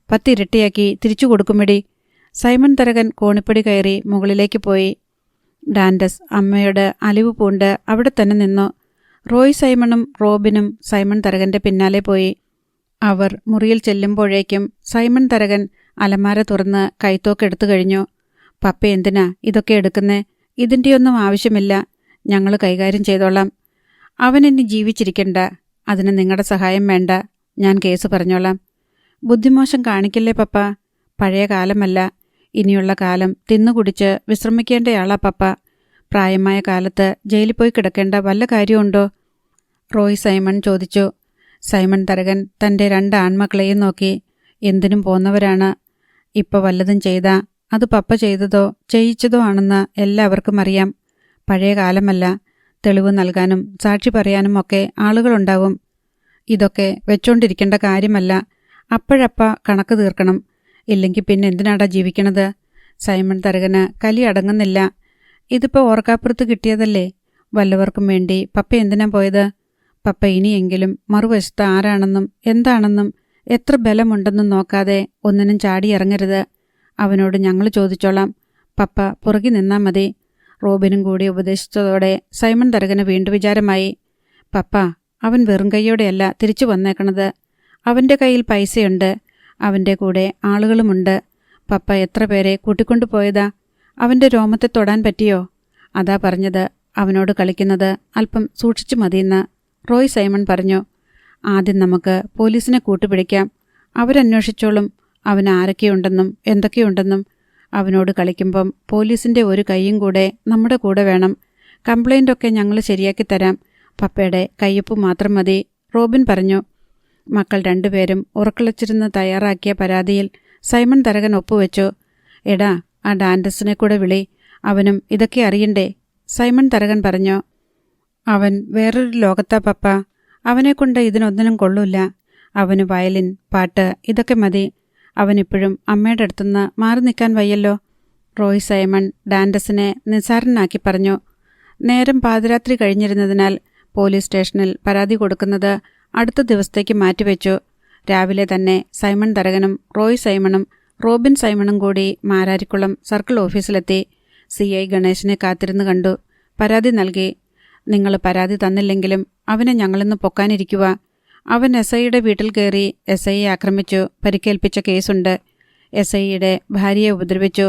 10 ഇരട്ടിയാക്കി തിരിച്ചു കൊടുക്കുമെടി. സൈമൺ തരകൻ കോണിപ്പടി കയറി മുകളിലേക്ക് പോയി. ഡാൻഡസ് അമ്മയോട് അലിവ് പൂണ്ട് അവിടെ തന്നെ നിന്നു. റോയ് സൈമണും റോബിനും സൈമൺ തരകൻ്റെ പിന്നാലെ പോയി. അവർ മുറിയിൽ ചെല്ലുമ്പോഴേക്കും സൈമൺ തരകൻ അലമാര തുറന്ന് കൈത്തോക്കെടുത്തു കഴിഞ്ഞു. പപ്പ എന്തിനാ ഇതൊക്കെ എടുക്കുന്നേ? ഇതിൻ്റെയൊന്നും ആവശ്യമില്ല. ഞങ്ങൾ കൈകാര്യം ചെയ്തോളാം. അവനിനി ജീവിച്ചിരിക്കണ്ട. അതിന് നിങ്ങളുടെ സഹായം വേണ്ട. ഞാൻ കേസ് പറഞ്ഞോളാം. ബുദ്ധിമോശം കാണിക്കല്ലേ പപ്പ. പഴയ കാലമല്ല. ഇനിയുള്ള കാലം തിന്നുകുടിച്ച് വിശ്രമിക്കേണ്ടയാളാ പപ്പ. പ്രായമായ കാലത്ത് ജയിലിൽ പോയി കിടക്കേണ്ട വല്ല കാര്യമുണ്ടോ? റോയ് സൈമൺ ചോദിച്ചു. സൈമൺ തരകൻ തൻ്റെ 2 ആൺമക്കളെയും നോക്കി. എന്തിനും പോന്നവരാണ്. ഇപ്പോൾ വല്ലതും ചെയ്താ അത് പപ്പ ചെയ്തതോ ചെയ്യിച്ചതോ ആണെന്ന് എല്ലാവർക്കും അറിയാം. പഴയ കാലമല്ല. തെളിവ് നൽകാനും സാക്ഷി പറയാനും ഒക്കെ ആളുകളുണ്ടാവും. ഇതൊക്കെ വെച്ചോണ്ടിരിക്കേണ്ട കാര്യമല്ല. അപ്പോഴപ്പ കണക്ക് തീർക്കണം. ഇല്ലെങ്കിൽ പിന്നെ എന്തിനാടാ ജീവിക്കണത്? സൈമൺ തരകന് കലി അടങ്ങുന്നില്ല. ഇതിപ്പോൾ ഓർക്കാപ്പുറത്ത് കിട്ടിയതല്ലേ? വല്ലവർക്കും വേണ്ടി പപ്പ എന്തിനാ പോയത്? പപ്പ ഇനിയെങ്കിലും മറുവശത്ത് ആരാണെന്നും എന്താണെന്നും എത്ര ബലമുണ്ടെന്നും നോക്കാതെ ഒന്നിനും ചാടിയിറങ്ങരുത്. അവനോട് ഞങ്ങൾ ചോദിച്ചോളാം. പപ്പ പുറകി നിന്നാ മതി. റോബിനും കൂടി ഉപദേശിച്ചതോടെ സൈമൺ തരകന് വീണ്ടും വിചാരമായി. പപ്പ അവൻ വെറും കൈയോടെയല്ല തിരിച്ചു വന്നേക്കണത്. അവൻ്റെ കയ്യിൽ പൈസയുണ്ട്. അവൻ്റെ കൂടെ ആളുകളുമുണ്ട്. പപ്പ എത്ര പേരെ കൂട്ടിക്കൊണ്ടു പോയതാ? അവൻ്റെ രോമത്തെ തൊടാൻ പറ്റിയോ? അതാ പറഞ്ഞത് അവനോട് കളിക്കുന്നത് അല്പം സൂക്ഷിച്ചു മതിയെന്ന്. റോയ് സൈമൺ പറഞ്ഞു. ആദ്യം നമുക്ക് പോലീസിനെ കൂട്ടുപിടിക്കാം. അവരന്വേഷിച്ചോളും അവൻ ആരൊക്കെയുണ്ടെന്നും എന്തൊക്കെയുണ്ടെന്നും. അവനോട് കളിക്കുമ്പം പോലീസിൻ്റെ ഒരു കൈയും കൂടെ നമ്മുടെ കൂടെ വേണം. കംപ്ലൈൻ്റൊക്കെ ഞങ്ങൾ ശരിയാക്കി തരാം. പപ്പയുടെ കയ്യൊപ്പ് മാത്രം മതി. റോബിൻ പറഞ്ഞു. മക്കൾ 2 പേരും ഉറക്കളച്ചിരുന്ന് തയ്യാറാക്കിയ പരാതിയിൽ സൈമൺ തരകൻ ഒപ്പുവെച്ചു. എടാ ആ ഡാൻഡസിനെ കൂടെ വിളി. അവനും ഇതൊക്കെ അറിയണ്ടേ? സൈമൺ തരകൻ പറഞ്ഞു. അവൻ വേറൊരു ലോകത്താ പപ്പ. അവനെക്കൊണ്ട് ഇതിനൊന്നിനും കൊള്ളൂല. അവന് വയലിൻ പാട്ട് ഇതൊക്കെ മതി. അവനിപ്പോഴും അമ്മയുടെ അടുത്തുനിന്ന് മാറി നിൽക്കാൻ വയ്യല്ലോ. റോയ് സൈമൺ ഡാൻഡസിനെ നിസ്സാരനാക്കി പറഞ്ഞു. നേരം പാതിരാത്രി കഴിഞ്ഞിരുന്നതിനാൽ പോലീസ് സ്റ്റേഷനിൽ പരാതി കൊടുക്കുന്നത് അടുത്ത ദിവസത്തേക്ക് മാറ്റിവെച്ചു. രാവിലെ തന്നെ സൈമൺ തരകനും റോയ് സൈമണും റോബിൻ സൈമണും കൂടി മാരാരിക്കുളം സർക്കിൾ ഓഫീസിലെത്തി. CI ഗണേശനെ കാത്തിരുന്ന് കണ്ടു. പരാതി നൽകി. നിങ്ങൾ പരാതി തന്നില്ലെങ്കിലും അവനെ ഞങ്ങളിന്ന് പൊക്കാനിരിക്കുക. അവൻ SIയുടെ വീട്ടിൽ കയറി SIയെ ആക്രമിച്ചു, പരിക്കേൽപ്പിച്ച കേസുണ്ട്. SIയുടെ ഭാര്യയെ ഉപദ്രവിച്ചു,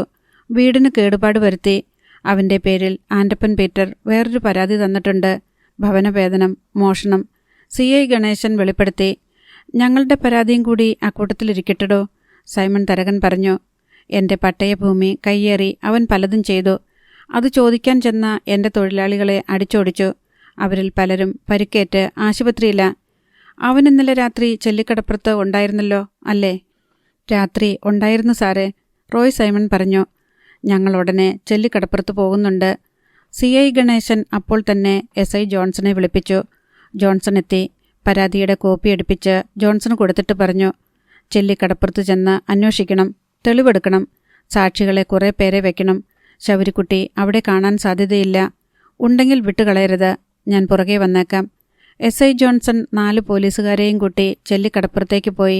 വീടിന് കേടുപാട് വരുത്തി. അവൻ്റെ പേരിൽ ആൻഡപ്പൻ പീറ്റർ വേറൊരു പരാതി തന്നിട്ടുണ്ട്. ഭവനവേദനം, മോഷണം. CI ഗണേശൻ വെളിപ്പെടുത്തി. ഞങ്ങളുടെ പരാതിയും കൂടി അക്കൂട്ടത്തിലിരിക്കട്ടടോ, സൈമൺ തരകൻ പറഞ്ഞു. എൻ്റെ പട്ടയഭൂമി കയ്യേറി അവൻ പലതും ചെയ്തു. അത് ചോദിക്കാൻ ചെന്ന എൻ്റെ തൊഴിലാളികളെ അടിച്ചോടിച്ചു. അവരിൽ പലരും പരിക്കേറ്റ് ആശുപത്രിയില്ല. അവൻ ഇന്നലെ രാത്രി ചെല്ലിക്കടപ്പുറത്ത് ഉണ്ടായിരുന്നല്ലോ അല്ലേ? രാത്രി ഉണ്ടായിരുന്നു സാറേ, റോയ് സൈമൺ പറഞ്ഞു. ഞങ്ങൾ ഉടനെ ചെല്ലിക്കടപ്പുറത്ത് പോകുന്നുണ്ട്. CI ഗണേശൻ അപ്പോൾ തന്നെ SI ജോൺസനെ വിളിപ്പിച്ചു. ജോൺസൺ എത്തി. പരാതിയുടെ കോപ്പി എടുപ്പിച്ച് ജോൺസൺ കൊടുത്തിട്ട് പറഞ്ഞു. ചെല്ലിക്കടപ്പുറത്ത് ചെന്ന് അന്വേഷിക്കണം, തെളിവെടുക്കണം. സാക്ഷികളെ കുറേ പേരെ വെക്കണം. ശൗരിക്കുട്ടി അവിടെ കാണാൻ സാധ്യതയില്ല. ഉണ്ടെങ്കിൽ വിട്ടുകളയരുത്. ഞാൻ പുറകെ വന്നേക്കാം. SI ജോൺസൺ 4 പോലീസുകാരെയും കൂട്ടി ചെല്ലിക്കടപ്പുറത്തേക്ക് പോയി.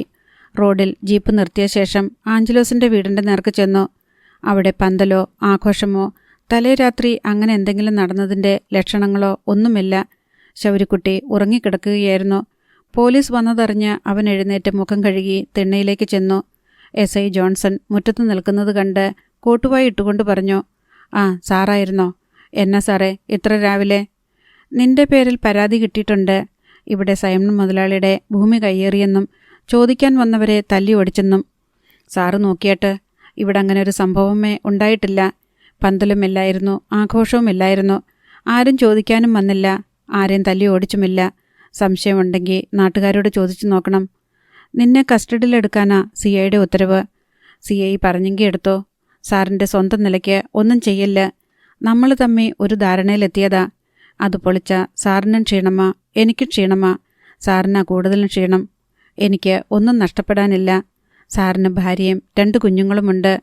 റോഡിൽ ജീപ്പ് നിർത്തിയ ശേഷം ആഞ്ചലോസിൻ്റെ വീടിൻ്റെ നേർക്ക് ചെന്നു. അവിടെ പന്തലോ ആഘോഷമോ തലേ രാത്രി അങ്ങനെ എന്തെങ്കിലും നടന്നതിൻ്റെ ലക്ഷണങ്ങളോ ഒന്നുമില്ല. ശൗരിക്കുട്ടി ഉറങ്ങിക്കിടക്കുകയായിരുന്നു. പോലീസ് വന്നതറിഞ്ഞ് അവൻ എഴുന്നേറ്റ് മുഖം കഴുകി തിണ്ണയിലേക്ക് ചെന്നു. SI ജോൺസൺ മുറ്റത്ത് നിൽക്കുന്നത് കണ്ട് കോട്ടുവായി ഇട്ടുകൊണ്ട് പറഞ്ഞു, "ആ, സാറായിരുന്നോ? എന്നാ സാറേ ഇത്ര രാവിലെ?" "നിന്റെ പേരിൽ പരാതി കിട്ടിയിട്ടുണ്ട്. ഇവിടെ സൈമൺ മുതലാളിയുടെ ഭൂമി കയ്യേറിയെന്നും ചോദിക്കാൻ വന്നവരെ തല്ലി ഓടിച്ചെന്നും." "സാറ് നോക്കിയിട്ട് ഇവിടെ അങ്ങനെ ഒരു സംഭവമേ ഉണ്ടായിട്ടില്ല. പന്തലുമില്ലായിരുന്നു, ആഘോഷവുമില്ലായിരുന്നു. ആരും ചോദിക്കാനും വന്നില്ല, ആരെയും തല്ലി ഓടിച്ചുമില്ല. സംശയമുണ്ടെങ്കിൽ നാട്ടുകാരോട് ചോദിച്ചു നോക്കണം. നിന്നെ കസ്റ്റഡിയിലെടുക്കാനാ CIയുടെ ഉത്തരവ്. CI പറഞ്ഞെങ്കിൽ എടുത്തോ. സാറിൻ്റെ സ്വന്തം നിലയ്ക്ക് ഒന്നും ചെയ്യില്ല. നമ്മൾ തമ്മി ഒരു ധാരണയിലെത്തിയതാ. അത് പൊളിച്ച സാറിനും ക്ഷീണമാ, എനിക്കും ക്ഷീണമാ. സാറിനാ കൂടുതലും ക്ഷീണം. എനിക്ക് ഒന്നും നഷ്ടപ്പെടാനില്ല. സാറിന് ഭാര്യയും 2 കുഞ്ഞുങ്ങളുമുണ്ട്.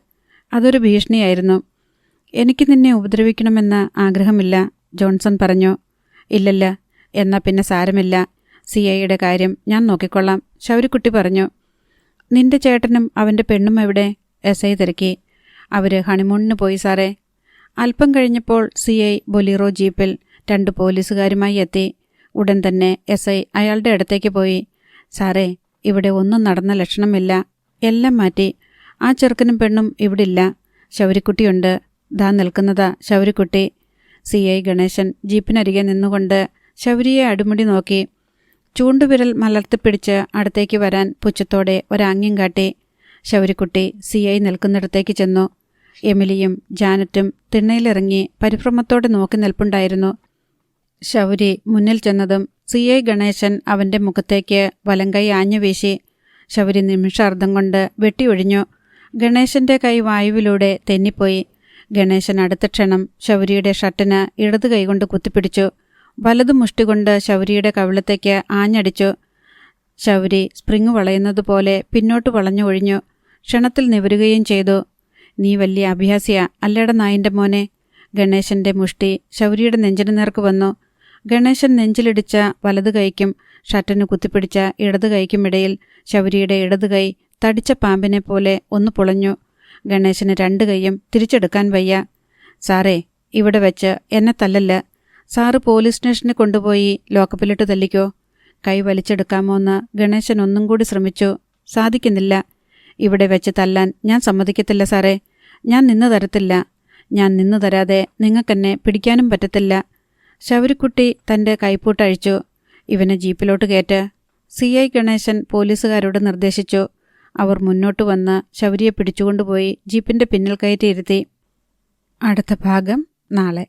അതൊരു ഭീഷണിയായിരുന്നു." "എനിക്ക് നിന്നെ ഉപദ്രവിക്കണമെന്ന് ആഗ്രഹമില്ല," ജോൺസൺ പറഞ്ഞു. "ഇല്ലല്ല, എന്നാ പിന്നെ സാരമില്ല. CIയുടെ കാര്യം ഞാൻ നോക്കിക്കൊള്ളാം," ശൗരിക്കുട്ടി പറഞ്ഞു. "നിന്റെ ചേട്ടനും അവൻ്റെ പെണ്ണും എവിടെ?" SI തിരക്കി. "അവർ ഹണിമൂണിന് പോയി സാറേ." അല്പം കഴിഞ്ഞപ്പോൾ CI ബൊലീറോ ജീപ്പിൽ 2 പോലീസുകാരുമായി എത്തി. ഉടൻ തന്നെ SI അയാളുടെ അടുത്തേക്ക് പോയി. "സാറേ, ഇവിടെ ഒന്നും നടന്ന ലക്ഷണമില്ല. എല്ലാം മാറ്റി. ആ ചെറുക്കനും പെണ്ണും ഇവിടില്ല. ശൗരിക്കുട്ടിയുണ്ട്. ദാ നിൽക്കുന്നതാ ശൗരിക്കുട്ടി." CI ഗണേശൻ ജീപ്പിനരികെ നിന്നുകൊണ്ട് ശൗരിയെ അടിമുടി നോക്കി. ചൂണ്ടുവിരൽ മലർത്തിപ്പിടിച്ച് അടുത്തേക്ക് വരാൻ പുച്ഛത്തോടെ ഒരാംഗ്യം കാട്ടി. ശൗരിക്കുട്ടി CI നിൽക്കുന്നിടത്തേക്ക് ചെന്നു. എമിലിയും ജാനറ്റും തിണ്ണയിലിറങ്ങി പരിഭ്രമത്തോടെ നോക്കി നിൽപ്പുണ്ടായിരുന്നു. ശൗരി മുന്നിൽ ചെന്നതും CI ഗണേശൻ അവൻ്റെ മുഖത്തേക്ക് വലങ്കൈ ആഞ്ഞു വീശി. ശൗരി നിമിഷാർദ്ധം കൊണ്ട് വെട്ടിയൊഴിഞ്ഞു. ഗണേശൻ്റെ കൈ വായുവിലൂടെ തെന്നിപ്പോയി. ഗണേശൻ അടുത്ത ക്ഷണം ശൗരിയുടെ ഷർട്ടിന് ഇടതു കൈകൊണ്ട് കുത്തിപ്പിടിച്ചു. വലതു മുഷ്ടി കൊണ്ട് ശൗരിയുടെ കവിളത്തേക്ക് ആഞ്ഞടിച്ചു. ശൗരി സ്പ്രിങ് വളയുന്നതുപോലെ പിന്നോട്ട് വളഞ്ഞു ഒഴിഞ്ഞു. ക്ഷണത്തിൽ നിവരുകയും ചെയ്തു. "നീ വലിയ അഭ്യാസിയാ അല്ലേട നായിൻ്റെ മോനെ." ഗണേശൻ്റെ മുഷ്ടി ശൗരിയുടെ നെഞ്ചിന് നേർക്ക് വന്നു. ഗണേശൻ നെഞ്ചിലിടിച്ച വലതു കൈക്കും ഷർട്ടിന് കുത്തിപ്പിടിച്ച ഇടതു കൈക്കുമിടയിൽ ശൗരിയുടെ ഇടതു കൈ തടിച്ച പാമ്പിനെ പോലെ ഒന്ന് പുളഞ്ഞു. ഗണേശന് 2 കൈയും തിരിച്ചെടുക്കാൻ വയ്യ. "സാറേ, ഇവിടെ വെച്ച് എന്നെ തല്ലല്ല. സാറ് പോലീസ് സ്റ്റേഷനിൽ കൊണ്ടുപോയി ലോക്കപ്പിലിട്ട് തല്ലിക്കോ." കൈ വലിച്ചെടുക്കാമോന്ന് ഗണേശൻ ഒന്നും കൂടി ശ്രമിച്ചു. സാധിക്കുന്നില്ല. "ഇവിടെ വെച്ച് തല്ലാൻ ഞാൻ സമ്മതിക്കത്തില്ല സാറേ. ഞാൻ നിന്ന് തരത്തില്ല. ഞാൻ നിന്ന് തരാതെ നിങ്ങൾക്കെന്നെ പിടിക്കാനും പറ്റത്തില്ല." ശൗരിക്കുട്ടി തൻ്റെ കൈപ്പൂട്ടഴിച്ചു. "ഇവനെ ജീപ്പിലോട്ട് കയറ്റ്." CI ഗണേശൻ പോലീസുകാരോട് നിർദ്ദേശിച്ചു. അവർ മുന്നോട്ട് വന്ന് ശൗരിയെ പിടിച്ചുകൊണ്ടുപോയി ജീപ്പിൻ്റെ പിന്നിൽ കയറ്റിയിരുത്തി. അടുത്ത ഭാഗം നാളെ.